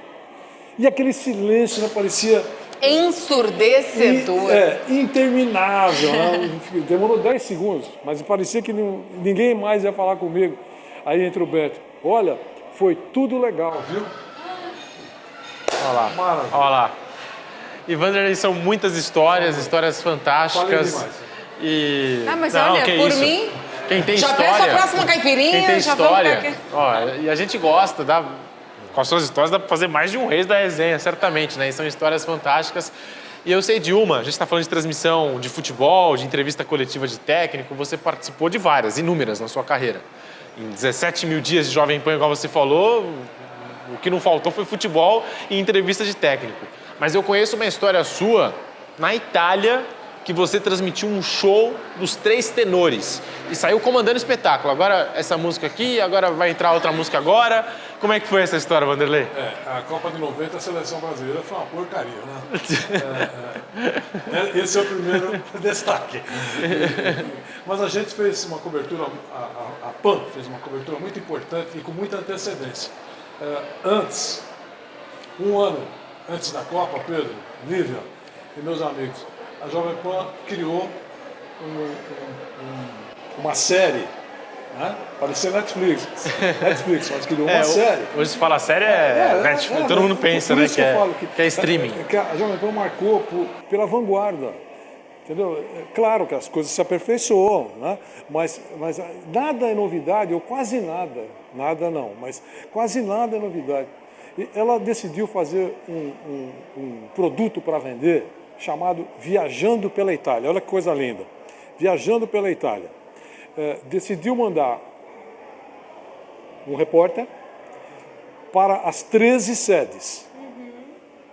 E aquele silêncio, né, parecia... ensurdecedor. Interminável. Né? Demorou 10 segundos, mas parecia que ninguém mais ia falar comigo. Aí entra o Bento. Olha, foi tudo legal, viu? Olha lá. Maravilha. Olha lá. E Vanderlei, são muitas histórias fantásticas. Falei demais. E... mas não, olha, por isso? mim... Quem tem Já história... peço a próxima caipirinha, Quem tem já história... vamos Ó, e a gente gosta, com as suas histórias dá pra fazer mais de um Reis da Resenha, certamente, né? E são histórias fantásticas. E eu sei de uma, a gente está falando de transmissão de futebol, de entrevista coletiva de técnico, você participou de várias, inúmeras na sua carreira. Em 17 mil dias de Jovem Pan, igual você falou, o que não faltou foi futebol e entrevista de técnico. Mas eu conheço uma história sua na Itália, que você transmitiu um show dos Três Tenores e saiu comandando o espetáculo. Agora essa música aqui, agora vai entrar outra música agora. Como é que foi essa história, Vanderlei? A Copa de 90, a seleção brasileira foi uma porcaria, né? Esse é o primeiro destaque. Mas a gente fez uma cobertura, a PAN fez uma cobertura muito importante e com muita antecedência. Antes, um ano antes da Copa, Pedro, Lívia e meus amigos, a Jovem Pan criou uma série, né? Parecia Netflix, mas criou uma série. Hoje se fala série Netflix, todo mundo pensa, né, que é streaming. Que a Jovem Pan marcou pela vanguarda, entendeu? É claro que as coisas se aperfeiçoam, né? Mas nada é novidade, ou quase nada, nada não, mas quase nada é novidade. E ela decidiu fazer um produto para vender chamado Viajando pela Itália. Olha que coisa linda. Viajando pela Itália. Decidiu mandar um repórter para as 13 sedes,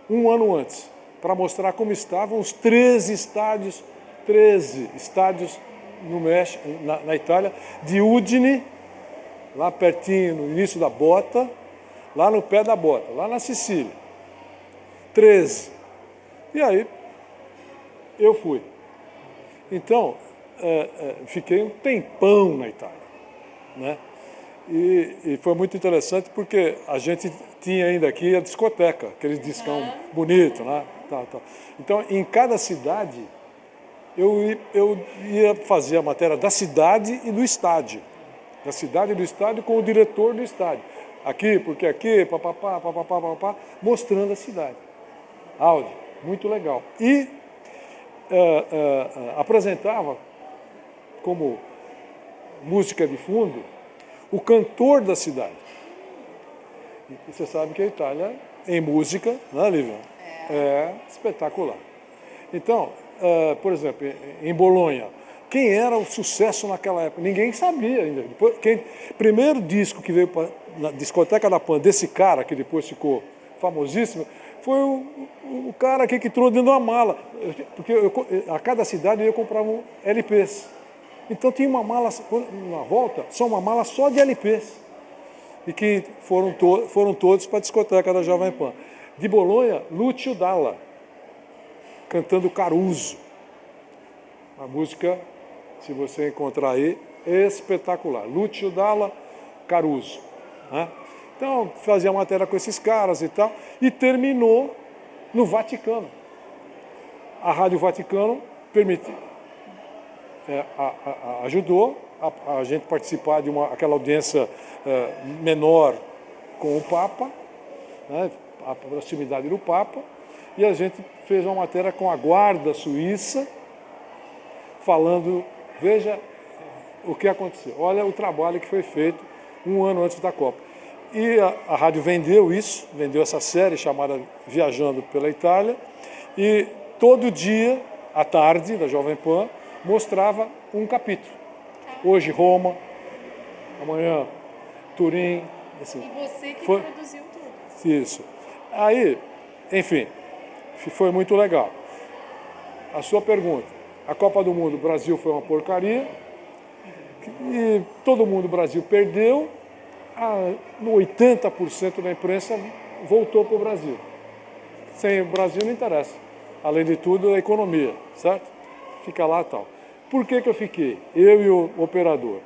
um ano antes, para mostrar como estavam os 13 estádios no México, na Itália, de Udine, lá pertinho, no início da bota, lá no pé da bota, lá na Sicília. 13. E aí, eu fui. Então, fiquei um tempão na Itália, né? E foi muito interessante porque a gente tinha ainda aqui a discoteca, aquele discão bonito, né? Então, em cada cidade, eu ia fazer a matéria da cidade e do estádio. Da cidade e do estádio com o diretor do estádio. Aqui, porque aqui, papapá, mostrando a cidade. Áudio, muito legal. E apresentava como música de fundo o cantor da cidade. E você sabe que a Itália, em música, né, Lívia? É espetacular. Então, por exemplo, em Bolonha, quem era o sucesso naquela época? Ninguém sabia ainda. Primeiro disco que veio na discoteca da Pan, desse cara, que depois ficou famosíssimo, foi o cara aqui que trouxe dentro de uma mala. Porque a cada cidade eu comprava LPs. Então tinha uma mala, na volta, só uma mala só de LPs. E que foram todos para a discoteca da Jovem Pan. De Bolonha, Lúcio Dalla, cantando Caruso. A música, se você encontrar aí, espetacular. Lúcio Dalla, Caruso. Né? Então, fazia matéria com esses caras e tal, e terminou no Vaticano. A Rádio Vaticano ajudou a gente participar de aquela audiência menor com o Papa, né, a proximidade do Papa, e a gente fez uma matéria com a Guarda Suíça, falando, veja o que aconteceu, olha o trabalho que foi feito um ano antes da Copa. E a rádio vendeu essa série chamada Viajando pela Itália, e todo dia, à tarde, da Jovem Pan, mostrava um capítulo. Hoje Roma, amanhã Turim. Assim. E você que produziu tudo. Isso. Aí, enfim, foi muito legal. A sua pergunta, a Copa do Mundo, o Brasil foi uma porcaria, e todo mundo, o Brasil perdeu, 80% da imprensa voltou para o Brasil. Sem o Brasil não interessa. Além de tudo, a economia, certo? Fica lá e tal. Por que eu fiquei? Eu e o operador.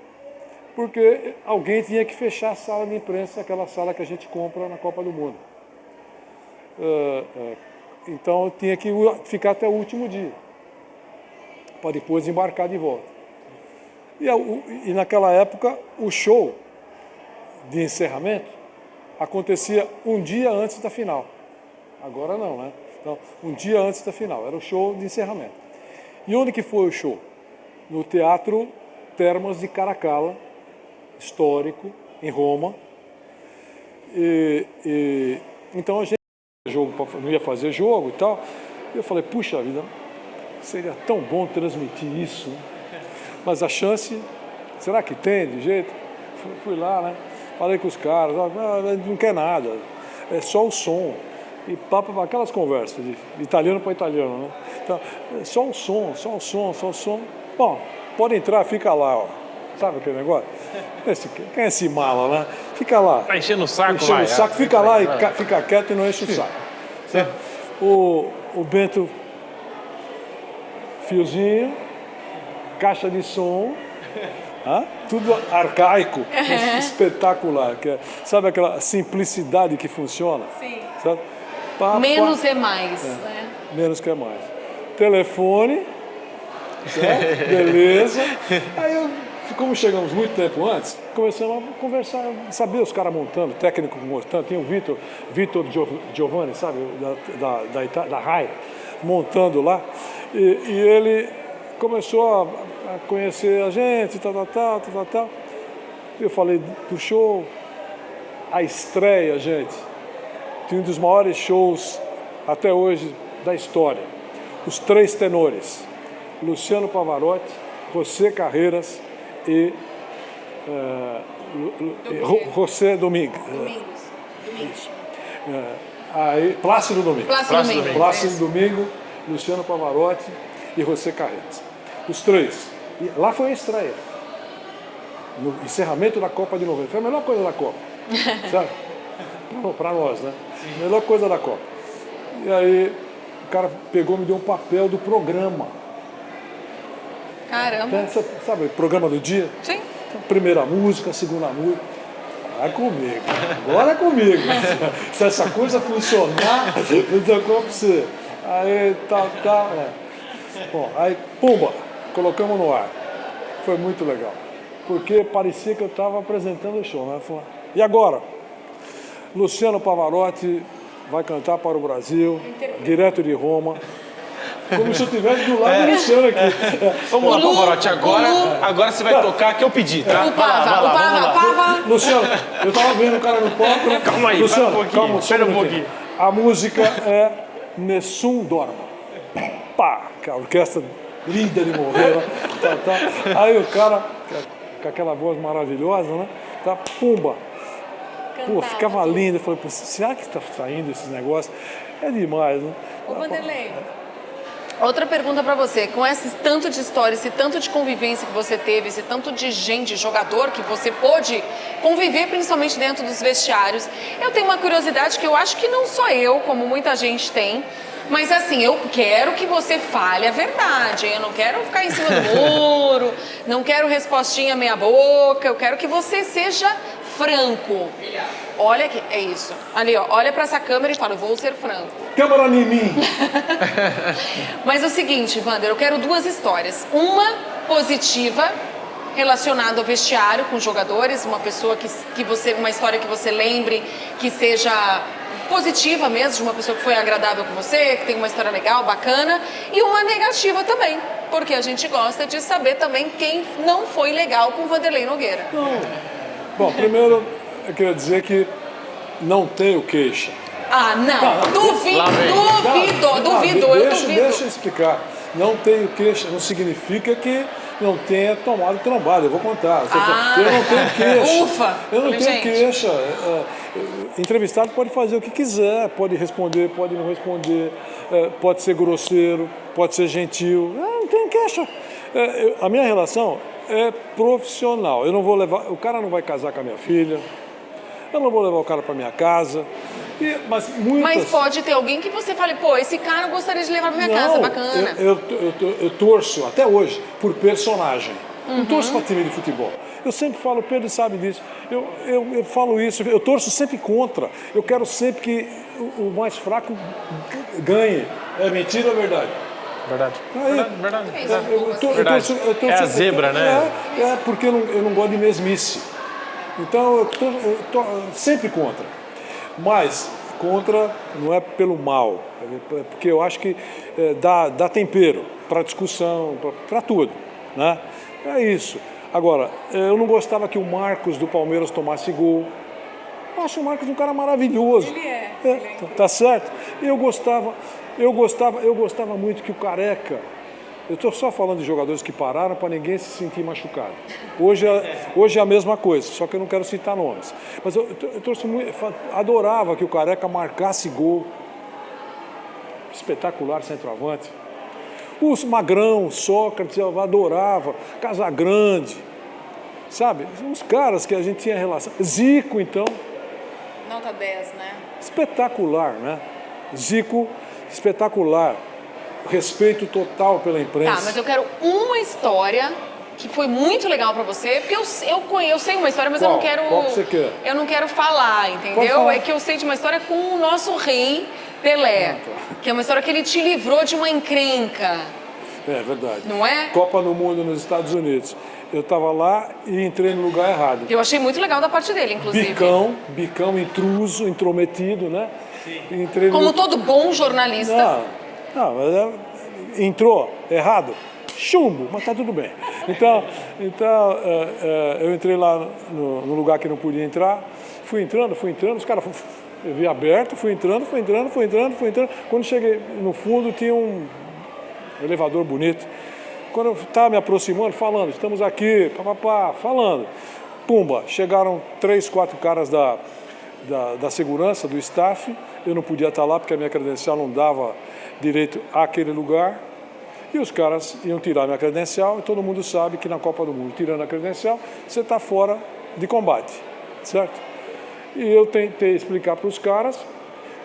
Porque alguém tinha que fechar a sala de imprensa, aquela sala que a gente compra na Copa do Mundo. Então, eu tinha que ficar até o último dia, para depois embarcar de volta. E naquela época, o show de encerramento acontecia um dia antes da final. Agora não, né? Então, um dia antes da final, era o show de encerramento. E onde que foi o show? No Teatro Termas de Caracalla, histórico, em Roma. Então a gente não ia fazer jogo e tal. E eu falei, puxa vida, seria tão bom transmitir isso. Mas a chance, será que tem de jeito? Fui lá, né? Falei com os caras, não quer nada, é só o som. E papo, aquelas conversas de italiano para italiano, né? Então, só o som, só o som, só o som. Bom, pode entrar, fica lá, ó. Sabe aquele negócio? Quem é esse mala, né? Fica lá. Tá enchendo o saco, enchendo vai. o saco, fica lá e fica quieto e não enche o saco. Sabe? O Bento, fiozinho, caixa de som, tudo arcaico, espetacular. Sabe aquela simplicidade que funciona? Sim. Sabe? Menos é mais, né? Menos que é mais. Telefone, certo? Beleza. Aí como chegamos muito tempo antes, começamos a conversar, saber os caras montando, técnico montando. Tem o Vitor Giovanni, sabe, da RAI, montando lá. E ele começou a conhecer a gente, tal. Eu falei do show, a estreia, gente, de um dos maiores shows até hoje da história. Os três tenores, Luciano Pavarotti, José Carreiras e José Domingos. Isso. Aí, Plácido Domingo. Plácido Domingo, Luciano Pavarotti e José Carreiras. Os três. E lá foi a estreia. No encerramento da Copa de 90. Foi a melhor coisa da Copa. Sabe? Para nós, né? A melhor coisa da Copa. E aí o cara pegou e me deu um papel do programa. Caramba. Sabe o programa do dia? Sim. Primeira música, segunda música. Vai comigo. Agora é comigo. Se essa coisa funcionar, eu dou pra você. Aí, tal. Bom, aí, pumba, colocamos no ar. Foi muito legal. Porque parecia que eu estava apresentando o show, né? E agora? Luciano Pavarotti vai cantar para o Brasil, direto de Roma. Como se eu estivesse do lado do Luciano aqui. Vamos lá, Pavarotti, agora você vai tocar que eu pedi, tá? O Pava. Luciano, eu tava vendo o cara no palco. Calma aí, Luciano, para um pouquinho, calma, espera um pouquinho. A música é Nessun Dorma. Pá, que a orquestra linda de morrer, né? Tá. Aí o cara, com aquela voz maravilhosa, né? Tá, pumba. Pô, ficava lindo. Eu falei, pô, será que está saindo esses negócios? É demais, né? Ô, Vanderlei, outra pergunta para você. Com esse tanto de história, esse tanto de convivência que você teve, esse tanto de gente, jogador que você pôde conviver, principalmente dentro dos vestiários, eu tenho uma curiosidade que eu acho que não só eu, como muita gente tem, mas assim, eu quero que você fale a verdade, eu não quero ficar em cima do muro, não quero respostinha meia boca, eu quero que você seja franco. Olha aqui, é isso. Ali, ó, olha pra essa câmera e fala, eu vou ser franco. Câmera em mim. Mas é o seguinte, Wander, eu quero duas histórias. Uma positiva, relacionada ao vestiário com jogadores, uma pessoa uma história que você lembre, que seja positiva mesmo, de uma pessoa que foi agradável com você, que tem uma história legal, bacana, e uma negativa também, porque a gente gosta de saber também quem não foi legal com o Vanderlei Nogueira. Não. Bom, primeiro eu queria dizer que não tenho queixa. Ah, não. Duvido. Deixa eu explicar. Não tenho queixa não significa que não tenha tomado trombada. Eu vou contar. Eu não tenho queixa. Ufa! Eu não tenho queixa. Entrevistado pode fazer o que quiser, pode responder, pode não responder, pode ser grosseiro, pode ser gentil. Não tenho queixa. A minha relação é profissional. Eu não vou levar. O cara não vai casar com a minha filha. Eu não vou levar o cara para minha casa. Mas pode ter alguém que você fale, pô, esse cara eu gostaria de levar para minha casa, bacana. Eu torço, até hoje, por personagem. Não torço para time de futebol. Eu sempre falo, o Pedro sabe disso, eu falo isso, eu torço sempre contra. Eu quero sempre que o mais fraco ganhe. É mentira ou é verdade? Verdade. Verdade. É a zebra, né? Porque eu não gosto de mesmice. Então eu tô sempre contra. Mas contra não é pelo mal, é porque eu acho que dá tempero para discussão, para tudo, né? É isso. Agora, eu não gostava que o Marcos do Palmeiras tomasse gol. Eu acho o Marcos um cara maravilhoso. Ele é. Tá certo? Eu gostava muito que o Careca... Eu estou só falando de jogadores que pararam para ninguém se sentir machucado. Hoje é a mesma coisa, só que eu não quero citar nomes. Mas eu adorava que o Careca marcasse gol. Espetacular centroavante. Os Magrão, Sócrates, eu adorava. Casagrande. Sabe? Uns caras que a gente tinha relação. Zico, então. Nota 10, né? Espetacular, né? Zico, espetacular. Respeito total pela imprensa. Tá, mas eu quero uma história que foi muito legal pra você, porque eu sei uma história, mas eu Qual? não quero... Qual que você quer? Eu não quero falar, Pode entendeu? falar. É que eu sei de uma história com o nosso rei Pelé, que é uma história que ele te livrou de uma encrenca, É verdade. não é? Copa do Mundo nos Estados Unidos. Eu estava lá e entrei no lugar errado. Eu achei muito legal da parte dele, inclusive. Bicão intruso, intrometido, né? Entrei Como no... todo bom jornalista. Não, mas entrou errado, chumbo, mas tá tudo bem. Então eu entrei lá no lugar que não podia entrar, fui entrando, os caras, eu vi aberto, fui entrando. Quando cheguei no fundo tinha um elevador bonito. Quando eu estava me aproximando, falando, estamos aqui, falando, pumba, chegaram 3, 4 caras da segurança, do staff. Eu não podia estar lá porque a minha credencial não dava direito àquele lugar. E os caras iam tirar minha credencial, e todo mundo sabe que na Copa do Mundo, tirando a credencial, você está fora de combate, certo? E eu tentei explicar para os caras,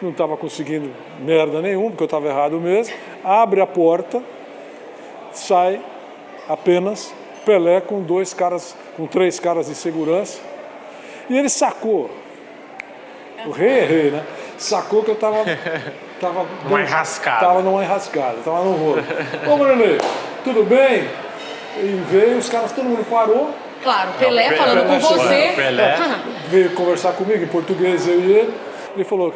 não estava conseguindo merda nenhuma, porque eu estava errado mesmo. Abre a porta, sai apenas Pelé com 3 caras de segurança, e ele sacou. O rei é rei, né? Sacou que eu estava Uma enrascada. Estava numa enrascada, estava no rolo. Ô, Bruno, tudo bem? E veio, os caras, todo mundo parou, Claro, Pelé falando com você. Pelé. veio conversar comigo em português, eu e ele. Ele falou,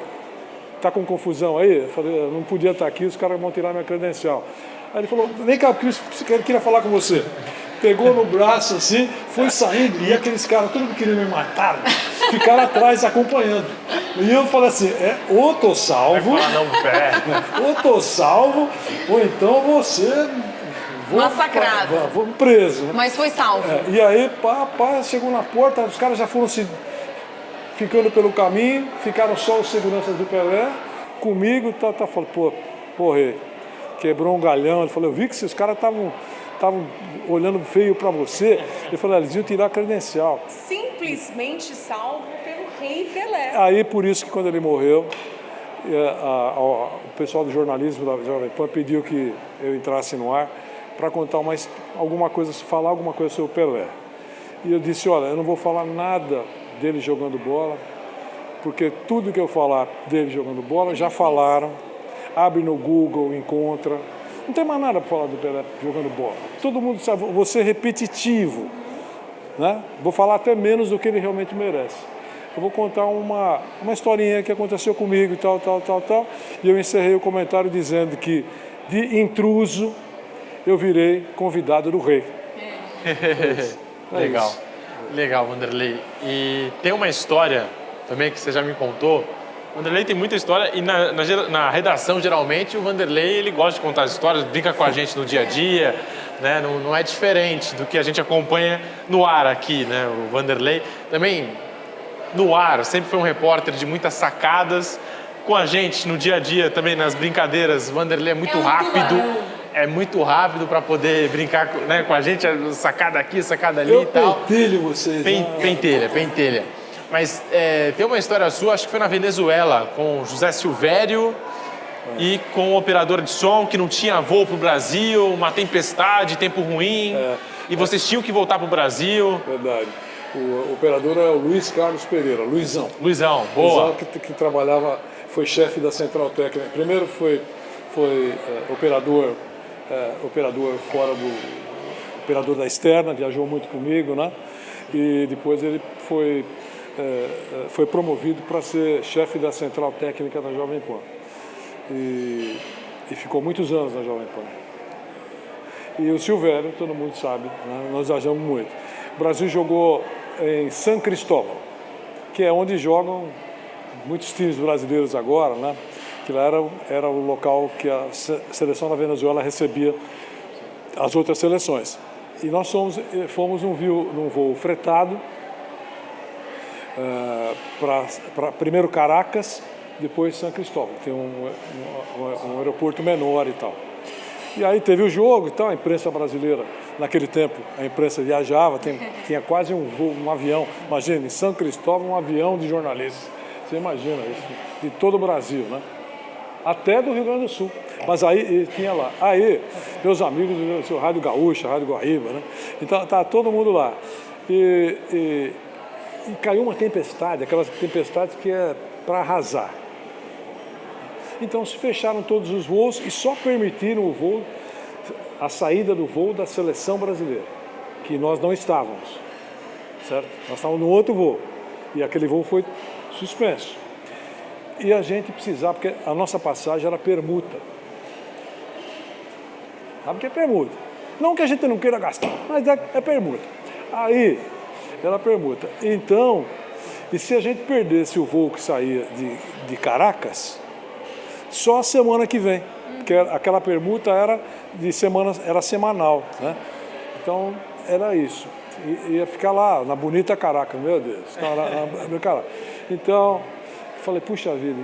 tá com confusão aí? Eu falei, eu não podia estar aqui, os caras vão tirar minha credencial. Aí ele falou, vem cá, porque eu queria falar com você. Pegou no braço assim, foi saindo, e aqueles caras, todo mundo queria me matar, ficaram atrás acompanhando. E eu falei assim, ou tô salvo, ou tô salvo, ou então você... Massacrado. Vou preso. Né? Mas foi salvo. E aí, chegou na porta, os caras já foram ficando pelo caminho, ficaram só os seguranças do Pelé, comigo, falou, pô, rei, quebrou um galhão. Ele falou, eu vi que esses caras estavam olhando feio para você. Ele falou, eles iam tirar a credencial. Simplesmente salvo pelo rei Pelé. Aí, por isso que quando ele morreu, o pessoal do jornalismo da Jovem Pan pediu que eu entrasse no ar para contar alguma coisa, falar alguma coisa sobre o Pelé. E eu disse, olha, eu não vou falar nada dele jogando bola, porque tudo que eu falar dele jogando bola, já falaram, abre no Google, encontra. Não tem mais nada para falar do Pelé jogando bola. Todo mundo sabe, vou ser repetitivo, né? Vou falar até menos do que ele realmente merece. Eu vou contar uma historinha que aconteceu comigo e tal. E eu encerrei o comentário dizendo que, de intruso, eu virei convidado do rei. Legal. Isso. Legal, Vanderlei. E tem uma história também que você já me contou. O Vanderlei tem muita história e na redação, geralmente, o Vanderlei ele gosta de contar as histórias, brinca com a gente no dia a dia, né? Não é diferente do que a gente acompanha no ar aqui, né? O Vanderlei também, no ar, sempre foi um repórter de muitas sacadas. Com a gente no dia a dia, também nas brincadeiras, o Vanderlei é muito rápido. É muito rápido para poder brincar, né, com a gente, sacada aqui, sacada ali e tal. Pentelho vocês. Pentelha. Mas tem uma história sua, acho que foi na Venezuela, com José Silvério e com o operador de som, que não tinha voo para o Brasil, uma tempestade, tempo ruim, e vocês tinham que voltar para o Brasil. Verdade. O operador é o Luiz Carlos Pereira, Luizão. Luizão, boa. Luizão que trabalhava, foi chefe da Central Técnica. Primeiro foi operador fora do... Operador da externa, viajou muito comigo, né? E depois ele foi promovido para ser chefe da Central Técnica da Jovem Pan. E ficou muitos anos na Jovem Pan. E o Silvério, todo mundo sabe, né? Nós viajamos muito. O Brasil jogou em São Cristóvão, que é onde jogam muitos times brasileiros agora, né? Que lá era o local que a seleção da Venezuela recebia as outras seleções. E nós fomos num voo fretado, para primeiro Caracas, depois São Cristóvão, tem um aeroporto menor e tal. E aí teve o jogo e tal, a imprensa brasileira, naquele tempo, a imprensa viajava, tinha quase um avião, imagina, em São Cristóvão, um avião de jornalistas. Você imagina isso, de todo o Brasil, né? Até do Rio Grande do Sul. Mas aí tinha lá. Aí, meus amigos do Rádio Gaúcha, Rádio Guaíba, né? Então tá todo mundo lá. E caiu uma tempestade, aquelas tempestades que é para arrasar. Então se fecharam todos os voos e só permitiram a saída do voo da seleção brasileira, que nós não estávamos, certo? Nós estávamos no outro voo e aquele voo foi suspenso. E a gente precisava, porque a nossa passagem era permuta. Sabe o que é permuta? Não que a gente não queira gastar, mas é permuta. Aí, era permuta. Então, e se a gente perdesse o voo que saía de Caracas, só a semana que vem, porque aquela permuta era semanal, né? Então, era isso. Ia ficar lá, na bonita Caracas, meu Deus. Então, falei, puxa vida,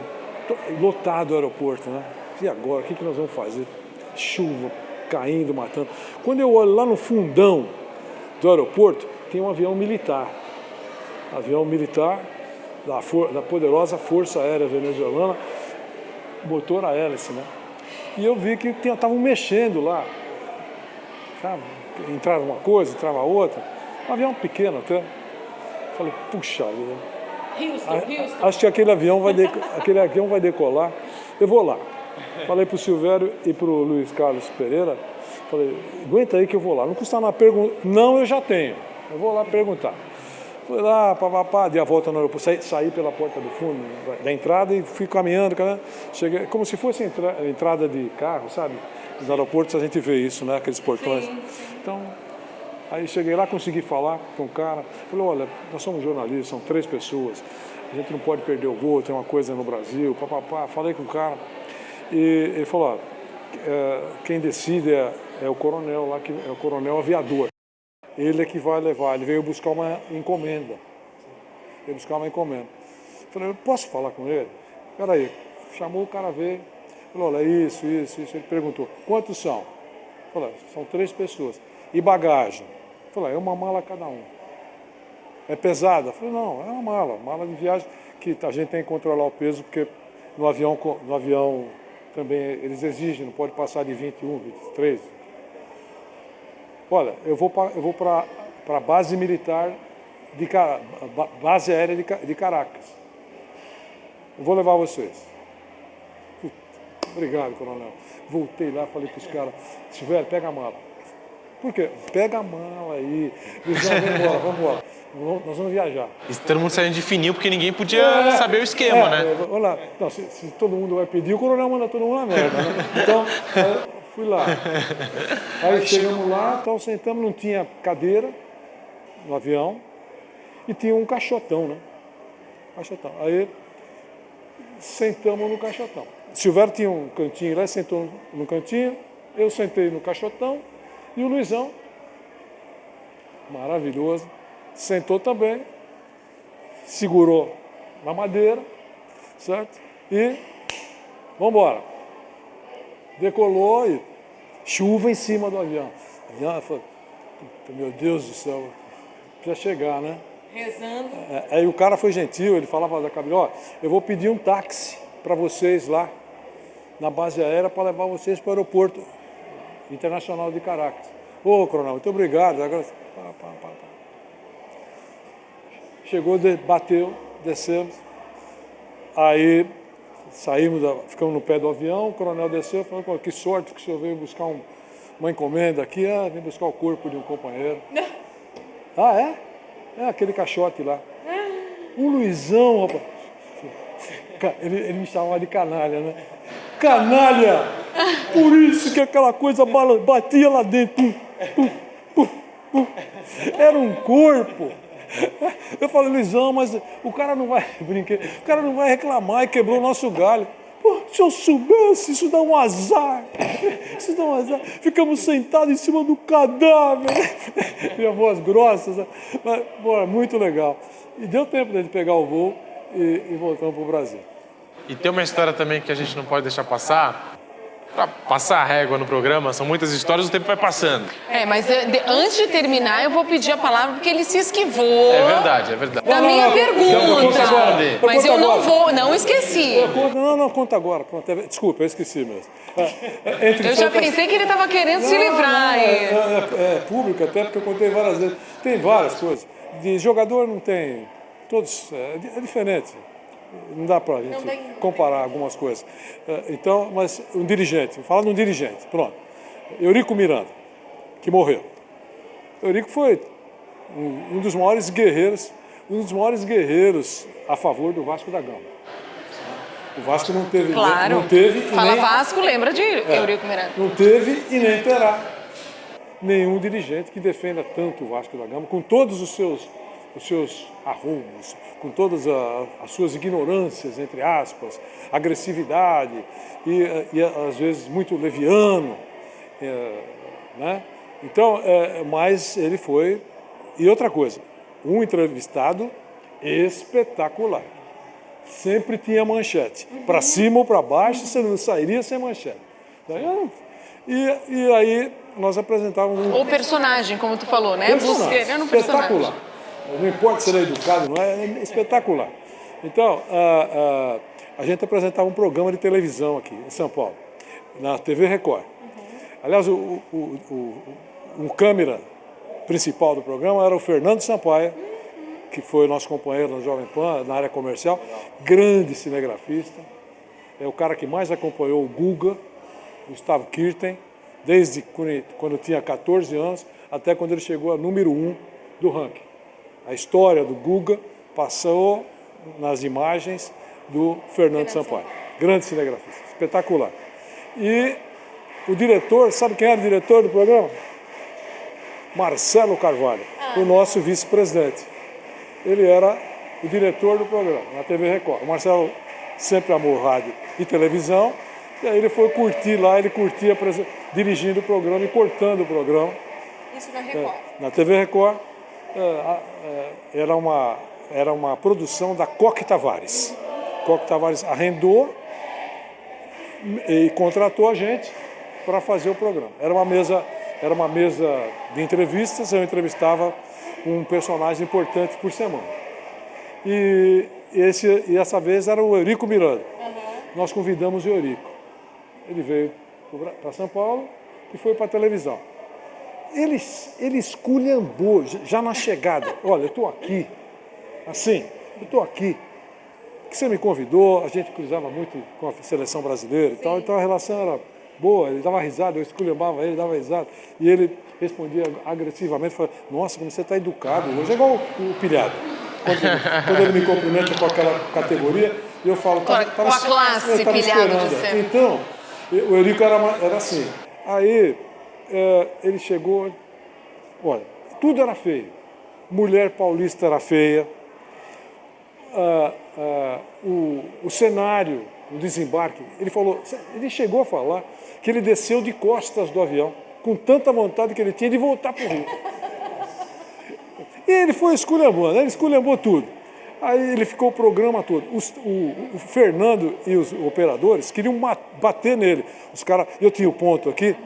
lotado o aeroporto, né? E agora, o que nós vamos fazer? Chuva caindo, matando. Quando eu olho lá no fundão do aeroporto, tem um avião militar. Avião militar da poderosa Força Aérea Venezuelana, motor a hélice, né? E eu vi que estavam mexendo lá, sabe? Entrava uma coisa, entrava outra. Um avião pequeno até. Falei, puxa vida. Houston. Acho que aquele avião vai decolar. Eu vou lá. Falei para o Silvério e para o Luiz Carlos Pereira. Falei, aguenta aí que eu vou lá. Não custa nada perguntar. Não, eu já tenho. Eu vou lá perguntar. Fui lá, dei a volta no aeroporto, saí pela porta do fundo, da entrada e fui caminhando. Cheguei, como se fosse entrada de carro, sabe? Nos aeroportos a gente vê isso, né? Aqueles portões. Sim. Então, aí cheguei lá, consegui falar com o cara. Falei, olha, nós somos jornalistas, são 3 pessoas. A gente não pode perder o voo, tem uma coisa no Brasil, Falei com o cara. E ele falou, quem decide é o coronel lá, que é o coronel aviador. Ele é que vai levar, ele veio buscar uma encomenda. Falei, eu posso falar com ele? Peraí, chamou o cara, veio. Falou, olha, isso. Ele perguntou, quantos são? Falei, são 3 pessoas. E bagagem? Falei, é uma mala cada um. É pesada? Falei, não, é uma mala de viagem, que a gente tem que controlar o peso, porque no avião também eles exigem, não pode passar de 21, 23. Olha, eu vou para a base militar, base aérea de Caracas. Eu vou levar vocês. Obrigado, coronel. Voltei lá, falei para os caras, Silvério, pega a mala. Por quê? Pega a mala aí. Vamos embora. Nós vamos viajar. E todo mundo saindo de fininho porque ninguém podia saber o esquema, né? Olha lá. Não, se todo mundo vai pedir, o coronel manda todo mundo na merda, né? Então, fui lá. Aí chegamos lá, então sentamos, não tinha cadeira no avião e tinha um caixotão, né? Aí sentamos no caixotão. Silvério tinha um cantinho lá, sentou no cantinho, eu sentei no caixotão e o Luizão, maravilhoso, sentou também, segurou na madeira, certo? E vamos embora. Decolou e chuva em cima do avião. O avião falou, meu Deus do céu, precisa chegar, né? Rezando. Aí o cara foi gentil, ele falava da cabine, eu vou pedir um táxi para vocês lá na base aérea para levar vocês para o aeroporto internacional de Caracas. Ô, coronel, muito obrigado. Agora, chegou, bateu, descemos. Aí saímos, ficamos no pé do avião, o coronel desceu, falou, que sorte que o senhor veio buscar uma encomenda aqui, vem buscar o corpo de um companheiro. É? É aquele caixote lá. O Luizão, rapaz. Ele me chamava de canalha, né? Canalha! Por isso que aquela coisa batia lá dentro. Pum, pum, pum, pum. Era um corpo. Eu falei, Luizão, mas o cara não vai o cara não vai reclamar e quebrou o nosso galho. Pô, se eu soubesse, isso dá um azar. Isso dá um azar. Ficamos sentados em cima do cadáver. Minha voz grossa. Mas, pô, muito legal. E deu tempo de pegar o voo e voltamos para o Brasil. E tem uma história também que a gente não pode deixar passar. Pra passar a régua no programa, são muitas histórias, o tempo vai passando. Mas antes de terminar, eu vou pedir a palavra porque ele se esquivou. É verdade, é verdade. Da minha pergunta. Mas eu não vou, não esqueci. Não, conta agora. Pronto. Desculpa, eu esqueci mesmo. Eu já pensei que ele estava querendo se livrar. É público, até porque eu contei várias vezes. Tem várias coisas. De jogador não tem. Todos. É diferente. Não dá para a gente comparar algumas coisas. Então, mas um dirigente, fala de um dirigente, pronto. Eurico Miranda, que morreu. Eurico foi um dos maiores guerreiros a favor do Vasco da Gama. O Vasco não teve... Claro. Não teve Fala nem, Vasco, lembra de Eurico Miranda. Não teve e nem terá nenhum dirigente que defenda tanto o Vasco da Gama, com todos os seus arrumos, com todas as suas ignorâncias, entre aspas, agressividade e às vezes muito leviano, né? Então, mas ele foi... E outra coisa, um entrevistado espetacular. Sempre tinha manchete. Para cima ou para baixo, você não sairia sem manchete. E aí nós apresentávamos... Ou personagem, como tu falou, né? Personagem, espetacular. Não importa se ele é educado, não é espetacular. Então, a gente apresentava um programa de televisão aqui em São Paulo, na TV Record. Aliás, o câmera principal do programa era o Fernando Sampaio, que foi nosso companheiro na Jovem Pan, na área comercial, grande cinegrafista. É o cara que mais acompanhou o Guga, Gustavo Kirten, desde quando tinha 14 anos até quando ele chegou a número 1 do ranking. A história do Guga passou nas imagens do Fernando Sampaio. Grande cinegrafista, espetacular. E o diretor, sabe quem era o diretor do programa? Marcelo Carvalho, o nosso vice-presidente. Ele era o diretor do programa, na TV Record. O Marcelo sempre amou rádio e televisão, e aí ele foi curtir lá, ele curtia dirigindo o programa e cortando o programa. Isso na Record. Na TV Record. Era uma produção da Coque Tavares. Coque Tavares arrendou e contratou a gente para fazer o programa. Era uma mesa de entrevistas, eu entrevistava um personagem importante por semana. E essa vez era o Eurico Miranda. Nós convidamos o Eurico. Ele veio para São Paulo e foi para a televisão. Ele esculhambou, já na chegada. Olha, eu estou aqui, assim, eu estou aqui. Que você me convidou, a gente cruzava muito com a seleção brasileira e tal, então a relação era boa, ele dava risada, eu esculhambava ele, dava risada. E ele respondia agressivamente, falava, nossa, como você está educado hoje. É igual o Pilhado. Quando ele me cumprimenta com aquela categoria, eu falo... Com a classe Pilhado de sempre. Então, o Eurico era assim. Aí... ele chegou, olha, tudo era feio. Mulher paulista era feia, o cenário, o desembarque, ele chegou a falar que ele desceu de costas do avião, com tanta vontade que ele tinha de voltar para o Rio. E ele foi esculhambando, ele esculhambou tudo. Aí ele ficou o programa todo. O Fernando e os operadores queriam bater nele. Os caras, eu tinha o ponto aqui,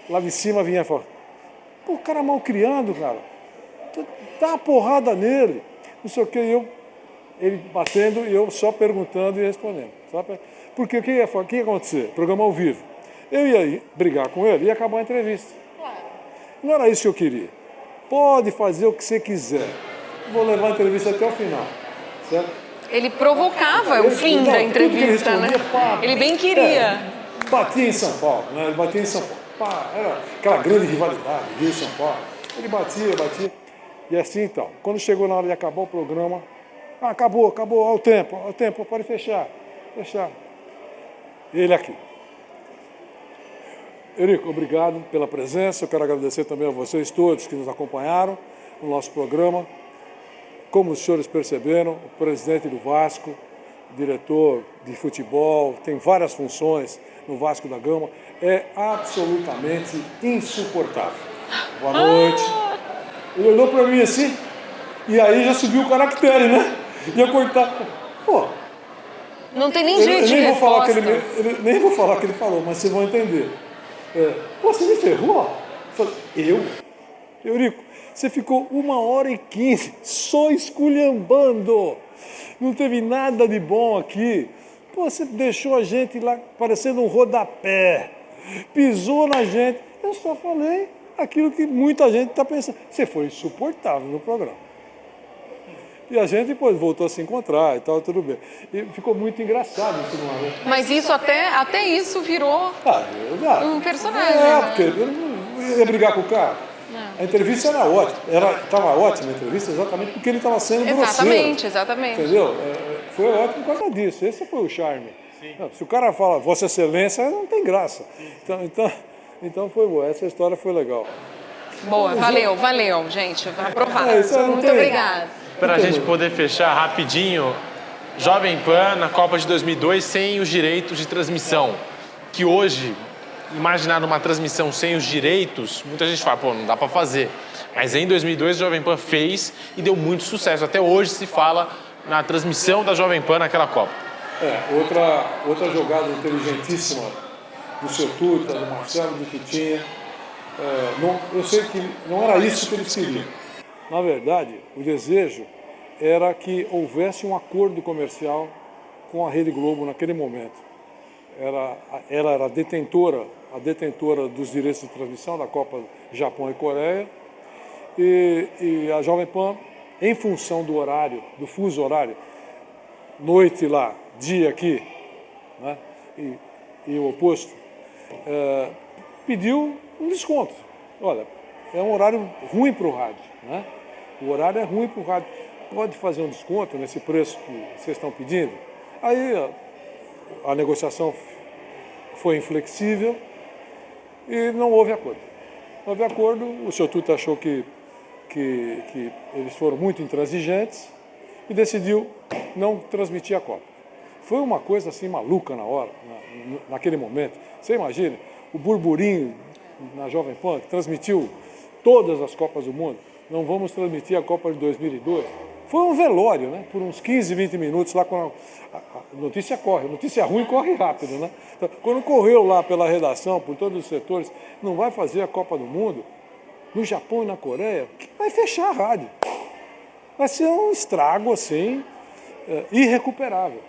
lá de cima vinha e falava, pô, o cara mal criando, cara. Dá uma porrada nele. Não sei o que, ele batendo e eu só perguntando e respondendo. Porque o que ia acontecer? Programa ao vivo. Eu ia brigar com ele e ia acabar a entrevista. Claro. Não era isso que eu queria. Pode fazer o que você quiser. Vou levar a entrevista até o final. Certo? Ele provocava o fim da entrevista, né? Ele bem queria. Batia em São Paulo, né? Ele batia em São Paulo. Era aquela grande rivalidade, Rio e São Paulo. Ele batia. E assim então. Quando chegou na hora de acabar o programa, acabou, ao tempo, pode fechar. Ele aqui. Eurico, obrigado pela presença. Eu quero agradecer também a vocês todos que nos acompanharam no nosso programa. Como os senhores perceberam, o presidente do Vasco, diretor de futebol, tem várias funções no Vasco da Gama, é absolutamente insuportável. Boa noite. Ele olhou para mim assim, e aí já subiu o caractere, né? Ia cortar. Pô, Não tem nem jeito de nem vou falar resposta. nem vou falar o que ele falou, mas vocês vão entender. Pô, você me ferrou? Eu falei, Eurico, você ficou 1h15 só esculhambando. Não teve nada de bom aqui. Pô, você deixou a gente lá parecendo um rodapé. Pisou na gente. Eu só falei aquilo que muita gente está pensando. Você foi insuportável no programa. E a gente depois voltou a se encontrar e tal, tudo bem. E ficou muito engraçado isso no ar, né? Mas isso até isso virou um personagem. Porque eu não ia brigar com o cara. A entrevista era ótima. Estava ótima a entrevista exatamente porque ele estava sendo grosseiro. Exatamente. Entendeu? Foi ótimo por causa disso. Esse foi o charme. Não, se o cara fala Vossa Excelência, não tem graça. Então foi bom. Essa história foi legal. Boa, valeu, gente. Aprovado. Muito tem. obrigada. Para a gente poder fechar rapidinho, Jovem Pan na Copa de 2002 sem os direitos de transmissão, que hoje, imaginar uma transmissão sem os direitos, muita gente fala, pô, não dá para fazer. Mas em 2002 a Jovem Pan fez e deu muito sucesso. Até hoje se fala na transmissão da Jovem Pan naquela Copa. Outra jogada inteligentíssima do seu Tuta, do Marcelo, do Tutinha. Eu sei que não era isso que eles queriam. Na verdade, o desejo era que houvesse um acordo comercial com a Rede Globo naquele momento. Ela era a detentora dos direitos de transmissão da Copa Japão e Coreia, e a Jovem Pan, em função do horário, do fuso horário, noite lá, dia aqui, né, e o oposto, pediu um desconto. Olha, é um horário ruim para o rádio, né? O horário é ruim para o rádio. Pode fazer um desconto nesse preço que vocês estão pedindo? Aí a negociação foi inflexível e não houve acordo. Não houve acordo, o senhor Tuta achou que eles foram muito intransigentes e decidiu não transmitir a Copa. Foi uma coisa assim maluca na hora, naquele momento. Você imagina, o burburinho na Jovem Pan, que transmitiu todas as Copas do Mundo, não vamos transmitir a Copa de 2002. Foi um velório, né? Por uns 15, 20 minutos lá, quando a notícia corre. A notícia ruim corre rápido, né? Então, quando correu lá pela redação, por todos os setores, não vai fazer a Copa do Mundo, no Japão e na Coreia, vai fechar a rádio. Vai ser um estrago, assim, irrecuperável.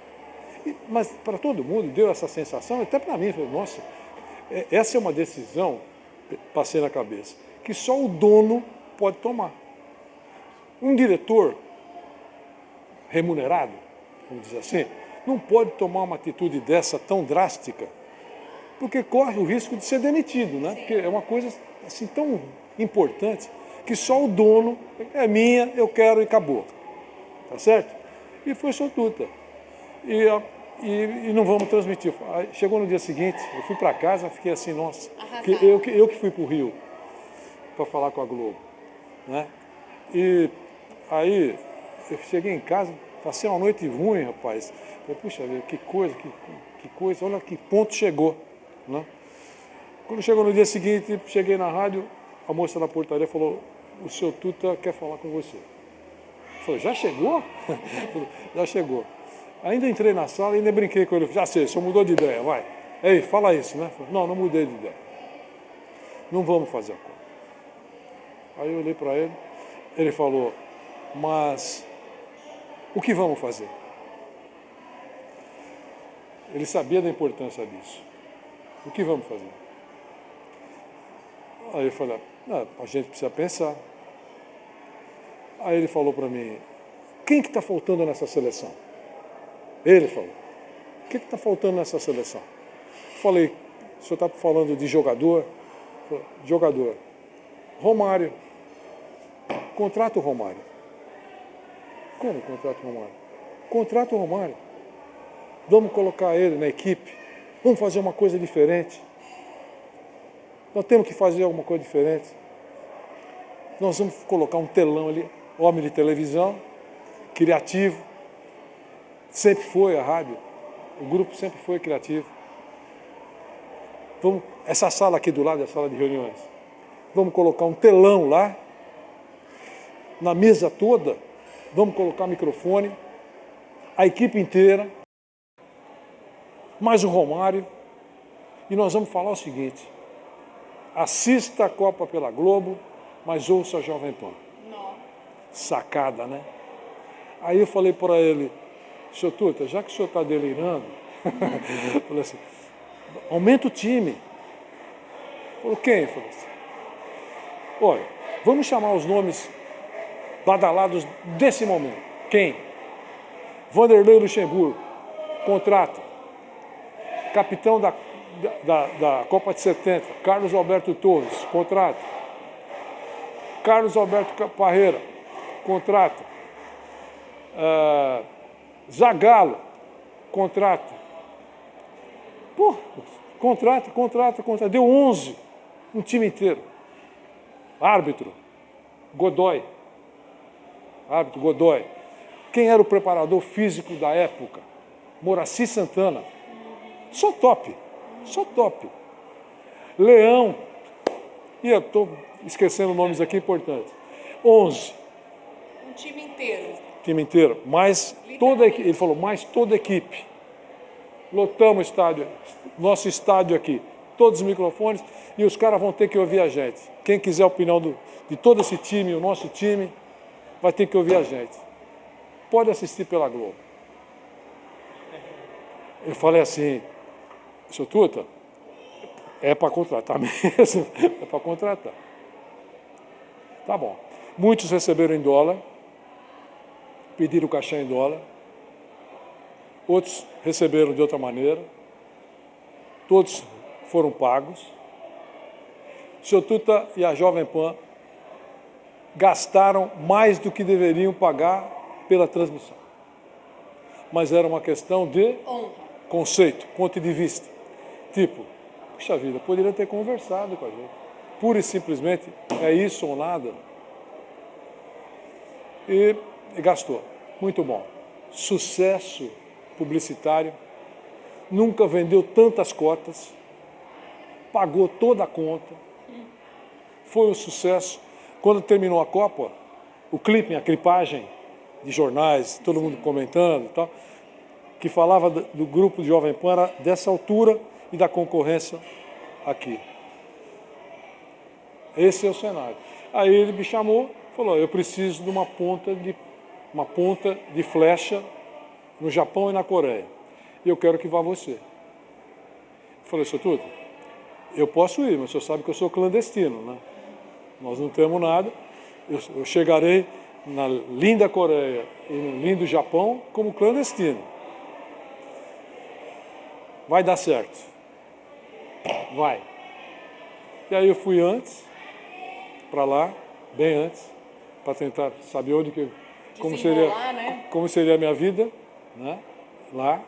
Mas para todo mundo deu essa sensação, até para mim, falei, nossa, essa é uma decisão, passei na cabeça, que só o dono pode tomar. Um diretor remunerado, vamos dizer assim, não pode tomar uma atitude dessa tão drástica, porque corre o risco de ser demitido, né? Porque é uma coisa assim tão importante que só o dono, é minha, eu quero e acabou. Tá certo? E foi só Tuta. E não vamos transmitir. Aí, chegou no dia seguinte, eu fui para casa, fiquei assim, nossa, eu que fui para o Rio para falar com a Globo, né? E aí eu cheguei em casa, passei uma noite ruim, rapaz. Falei, puxa vida, que coisa, olha que ponto chegou, né? Quando chegou no dia seguinte, cheguei na rádio, a moça da portaria falou, o seu Tuta quer falar com você. Eu falei, já chegou? Já chegou. Ainda entrei na sala e ainda brinquei com ele. Já sei, o senhor mudou de ideia, vai. Ei, fala isso, né? Falei, não mudei de ideia. Não vamos fazer a Copa. Aí eu olhei para ele, ele falou, mas o que vamos fazer? Ele sabia da importância disso. O que vamos fazer? Aí eu falei, a gente precisa pensar. Aí ele falou para mim, quem que está faltando nessa seleção? Ele falou, o que está faltando nessa seleção? Eu falei, o senhor está falando de jogador? Falei, jogador. Romário. Contrata o Romário. Como contrata o Romário? Contrata o Romário. Vamos colocar ele na equipe. Vamos fazer uma coisa diferente. Nós temos que fazer alguma coisa diferente. Nós vamos colocar um telão ali, homem de televisão, criativo. Sempre foi a rádio, o grupo sempre foi criativo. Essa sala aqui do lado é a sala de reuniões. Vamos colocar um telão lá, na mesa toda, vamos colocar microfone, a equipe inteira, mais o Romário, e nós vamos falar o seguinte: assista a Copa pela Globo, mas ouça a Jovem Pan. Sacada, né? Aí eu falei para ele: senhor Tuta, já que o senhor está delirando, falei assim, aumenta o time. Falou, quem? Falei assim, olha, vamos chamar os nomes badalados desse momento. Quem? Vanderlei Luxemburgo, contrato. Capitão da Copa de 70, Carlos Alberto Torres, contrato. Carlos Alberto Parreira, contrato. Zagallo, contrato. Pô, contrato. Deu 11, um time inteiro. Árbitro, Godoy. Quem era o preparador físico da época? Moraci Santana. Só top. Leão. E eu estou esquecendo nomes aqui importantes. 11. Um time inteiro. Time inteiro. Mais toda a equipe. Ele falou, mais toda a equipe. Lotamos o estádio, nosso estádio aqui. Todos os microfones. E os caras vão ter que ouvir a gente. Quem quiser a opinião de todo esse time, o nosso time, vai ter que ouvir a gente. Pode assistir pela Globo. Eu falei assim, senhor Tuta, é para contratar mesmo, é para contratar. Tá bom. Muitos receberam em dólar, pediram cachê em dólar, outros receberam de outra maneira, todos foram pagos. O senhor Tuta e a Jovem Pan gastaram mais do que deveriam pagar pela transmissão. Mas era uma questão de conceito, ponto de vista. Tipo, puxa vida, poderia ter conversado com a gente. Pura e simplesmente, é isso ou nada. E gastou. Muito bom. Sucesso publicitário. Nunca vendeu tantas cotas. Pagou toda a conta. Foi um sucesso. Quando terminou a Copa, o clipe, a clipagem de jornais, todo mundo comentando e tal, que falava do grupo de Jovem Pan era dessa altura e da concorrência aqui. Esse é o cenário. Aí ele me chamou, falou, eu preciso de uma ponta de flecha no Japão e na Coreia. E eu quero que vá você. Eu falei, senhor Tuta, eu posso ir, mas o senhor sabe que eu sou clandestino, né? Nós não temos nada. Eu chegarei na linda Coreia e no lindo Japão como clandestino. Vai dar certo. Vai. E aí eu fui antes, para lá, bem antes, para tentar saber como seria a minha vida, né? Lá.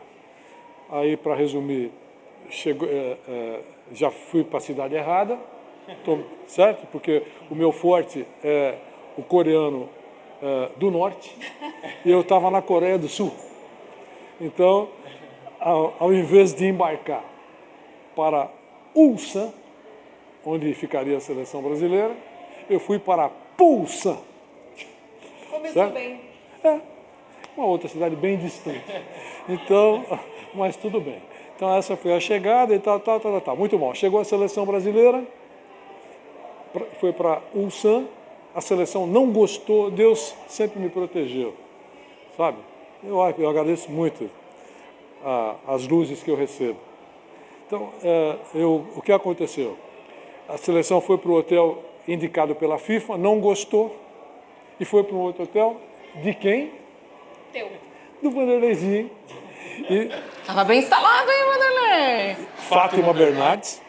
Aí, para resumir, já fui para a cidade errada, certo? Porque o meu forte é o coreano do norte e eu estava na Coreia do Sul. Então, ao invés de embarcar para Ulsan, onde ficaria a seleção brasileira, eu fui para Pulsan. Começou certo? bem. Uma outra cidade bem distante. Então, mas tudo bem. Então essa foi a chegada e tal. Muito bom. Chegou a seleção brasileira, foi para Ulsan, a seleção não gostou, Deus sempre me protegeu, sabe? Eu agradeço muito as luzes que eu recebo. Então, o que aconteceu? A seleção foi para o hotel indicado pela FIFA, não gostou, e foi para um outro hotel de quem? Teu. Do Vanderleizinho. Tava bem instalado, hein, Vanderlei? Fátima Bernardes,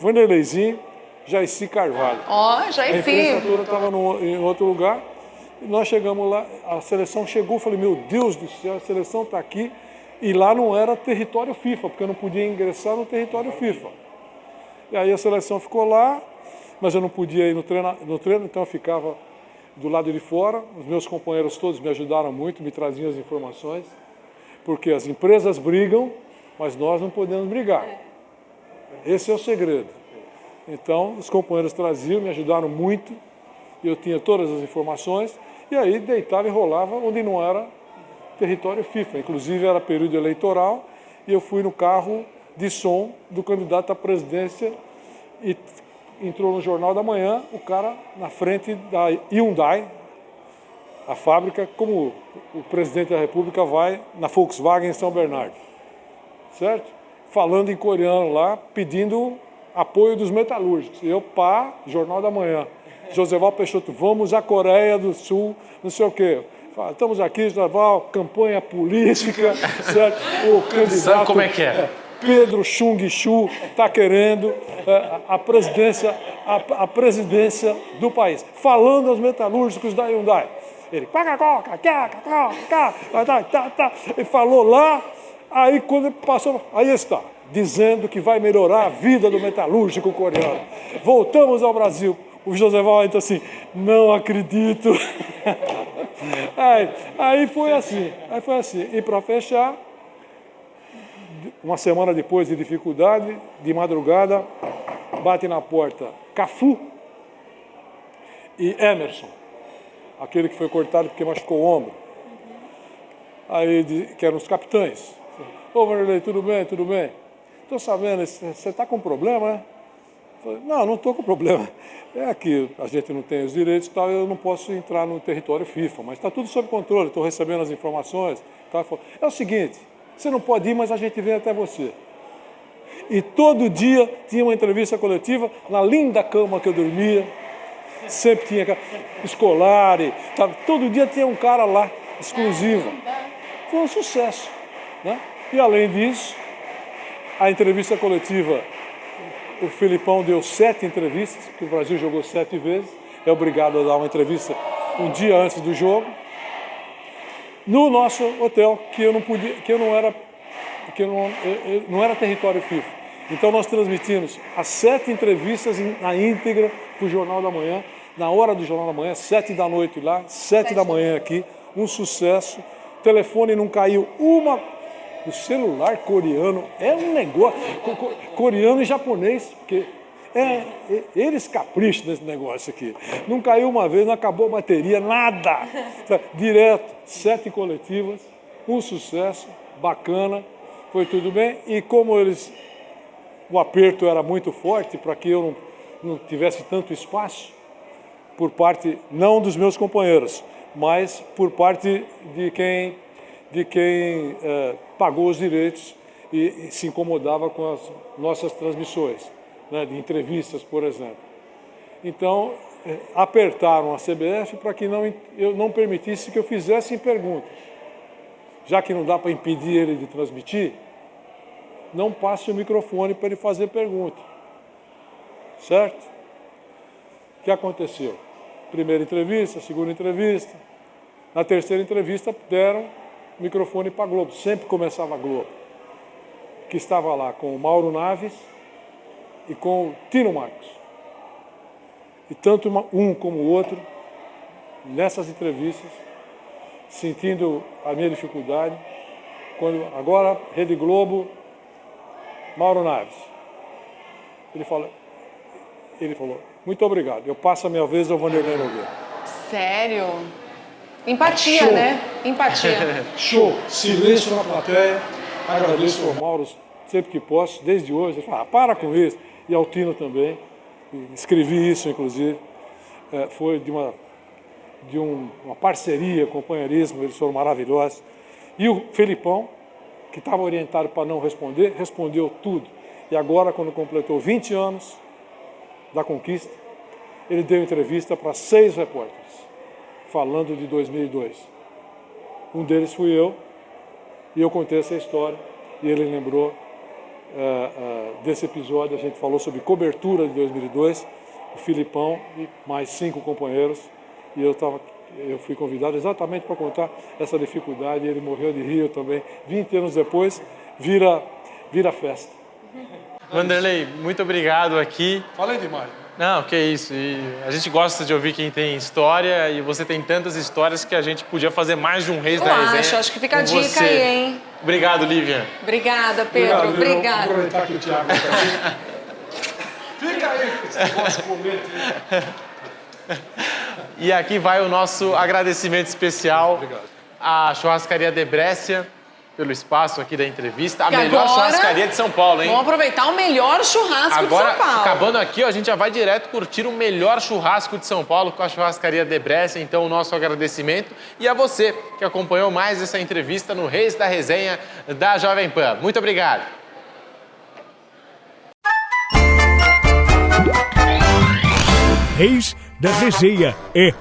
Vanderleizinho, Jaicy Carvalho. Ó, A já imprensa sim. toda estava em outro lugar. E nós chegamos lá, a seleção chegou, falei, meu Deus do céu, a seleção está aqui. E lá não era território FIFA, porque eu não podia ingressar no território FIFA. E aí a seleção ficou lá, mas eu não podia ir no treino, então eu ficava do lado de fora. Os meus companheiros todos me ajudaram muito, me traziam as informações, porque as empresas brigam, mas nós não podemos brigar. Esse é o segredo. Então, os companheiros traziam, me ajudaram muito, eu tinha todas as informações, e aí deitava e rolava onde não era território FIFA. Inclusive era período eleitoral, e eu fui no carro de som do candidato à presidência e entrou no Jornal da Manhã, o cara na frente da Hyundai, a fábrica, como o presidente da República vai na Volkswagen em São Bernardo, certo? Falando em coreano lá, pedindo apoio dos metalúrgicos. E eu, Jornal da Manhã, Joseval Peixoto, vamos à Coreia do Sul, não sei o quê. Estamos aqui, Joseval, campanha política, certo? O candidato... Sabe como é que é? Pedro Chung-Chu está querendo a presidência do país, falando aos metalúrgicos da Hyundai. Ele ele falou lá, aí quando passou, aí está, dizendo que vai melhorar a vida do metalúrgico coreano. Voltamos ao Brasil. O Joseval entra assim, não acredito. Aí foi assim. E para fechar, uma semana depois de dificuldade, de madrugada, bate na porta Cafu e Emerson, aquele que foi cortado porque machucou o ombro. Aí, que eram os capitães. Ô, Vanderlei, tudo bem, tudo bem? Estou sabendo, você está com problema, né? Falei, não estou com problema. É que a gente não tem os direitos e tal, eu não posso entrar no território FIFA, mas está tudo sob controle, estou recebendo as informações. Tá? É o seguinte, você não pode ir, mas a gente vem até você. E todo dia tinha uma entrevista coletiva na linda cama que eu dormia, sempre tinha escolar, todo dia tinha um cara lá, exclusivo. Foi um sucesso, né? E além disso, a entrevista coletiva, o Filipão deu 7 entrevistas, porque o Brasil jogou 7 vezes, é obrigado a dar uma entrevista um dia antes do jogo, no nosso hotel, que eu não era território FIFA. Então nós transmitimos as 7 entrevistas na íntegra para o Jornal da Manhã, na hora do Jornal da Manhã, 7 da noite lá, 7 da manhã aqui, um sucesso, o telefone não caiu uma... O celular coreano é um negócio, coreano e japonês, porque eles capricham nesse negócio aqui. Não caiu uma vez, não acabou a bateria, nada. Direto, 7 coletivas, um sucesso, bacana, foi tudo bem. E como o aperto era muito forte para que eu não tivesse tanto espaço, por parte não dos meus companheiros, mas por parte de quem pagou os direitos e se incomodava com as nossas transmissões, né, de entrevistas, por exemplo. Então, apertaram a CBF para que eu não permitisse que eu fizesse perguntas. Já que não dá para impedir ele de transmitir, não passe o microfone para ele fazer pergunta. Certo? O que aconteceu? Primeira entrevista, segunda entrevista. Na terceira entrevista, deram o microfone para a Globo. Sempre começava a Globo. Que estava lá com o Mauro Naves e com o Tino Marcos. E tanto um como o outro, nessas entrevistas, sentindo a minha dificuldade, agora, Rede Globo, Mauro Naves. Ele falou, muito obrigado, eu passo a minha vez ao Vanderlei Nogueira. Sério? Empatia, Show. né? Empatia. Show, silêncio na plateia, agradeço ao Mauro sempre que posso, desde hoje. Ele fala, para com isso. E ao Tino também, escrevi isso inclusive, foi de uma parceria, companheirismo, eles foram maravilhosos. E o Felipão, que estava orientado para não responder, respondeu tudo. E agora, quando completou 20 anos da conquista, ele deu entrevista para 6 repórteres, falando de 2002. Um deles fui eu, e eu contei essa história, e ele lembrou desse episódio. A gente falou sobre cobertura de 2002, o Filipão e mais 5 companheiros, e eu fui convidado exatamente para contar essa dificuldade, e ele morreu de rir, eu também. 20 anos depois, vira festa. Vanderlei, muito obrigado aqui. Falei demais. Não, que isso. E a gente gosta de ouvir quem tem história e você tem tantas histórias que a gente podia fazer mais de um Reis Eu da Resenha. acho que fica a com dica você. aí, hein? Obrigado, Lívia. Obrigada, Pedro. Obrigada. Vou aproveitar que o Thiago está aqui. Fica aí com esse negócio de colete. E aqui vai o nosso agradecimento especial à Churrascaria Debrécia pelo espaço aqui da entrevista. A E melhor agora, churrascaria de São Paulo, hein? Vamos aproveitar o melhor churrasco Agora, de São Paulo. acabando aqui, ó, a gente já vai direto curtir o melhor churrasco de São Paulo com a Churrascaria Debrécia. Então, o nosso agradecimento. E a você que acompanhou mais essa entrevista no Reis da Resenha da Jovem Pan. Muito obrigado. Reis da Resenha é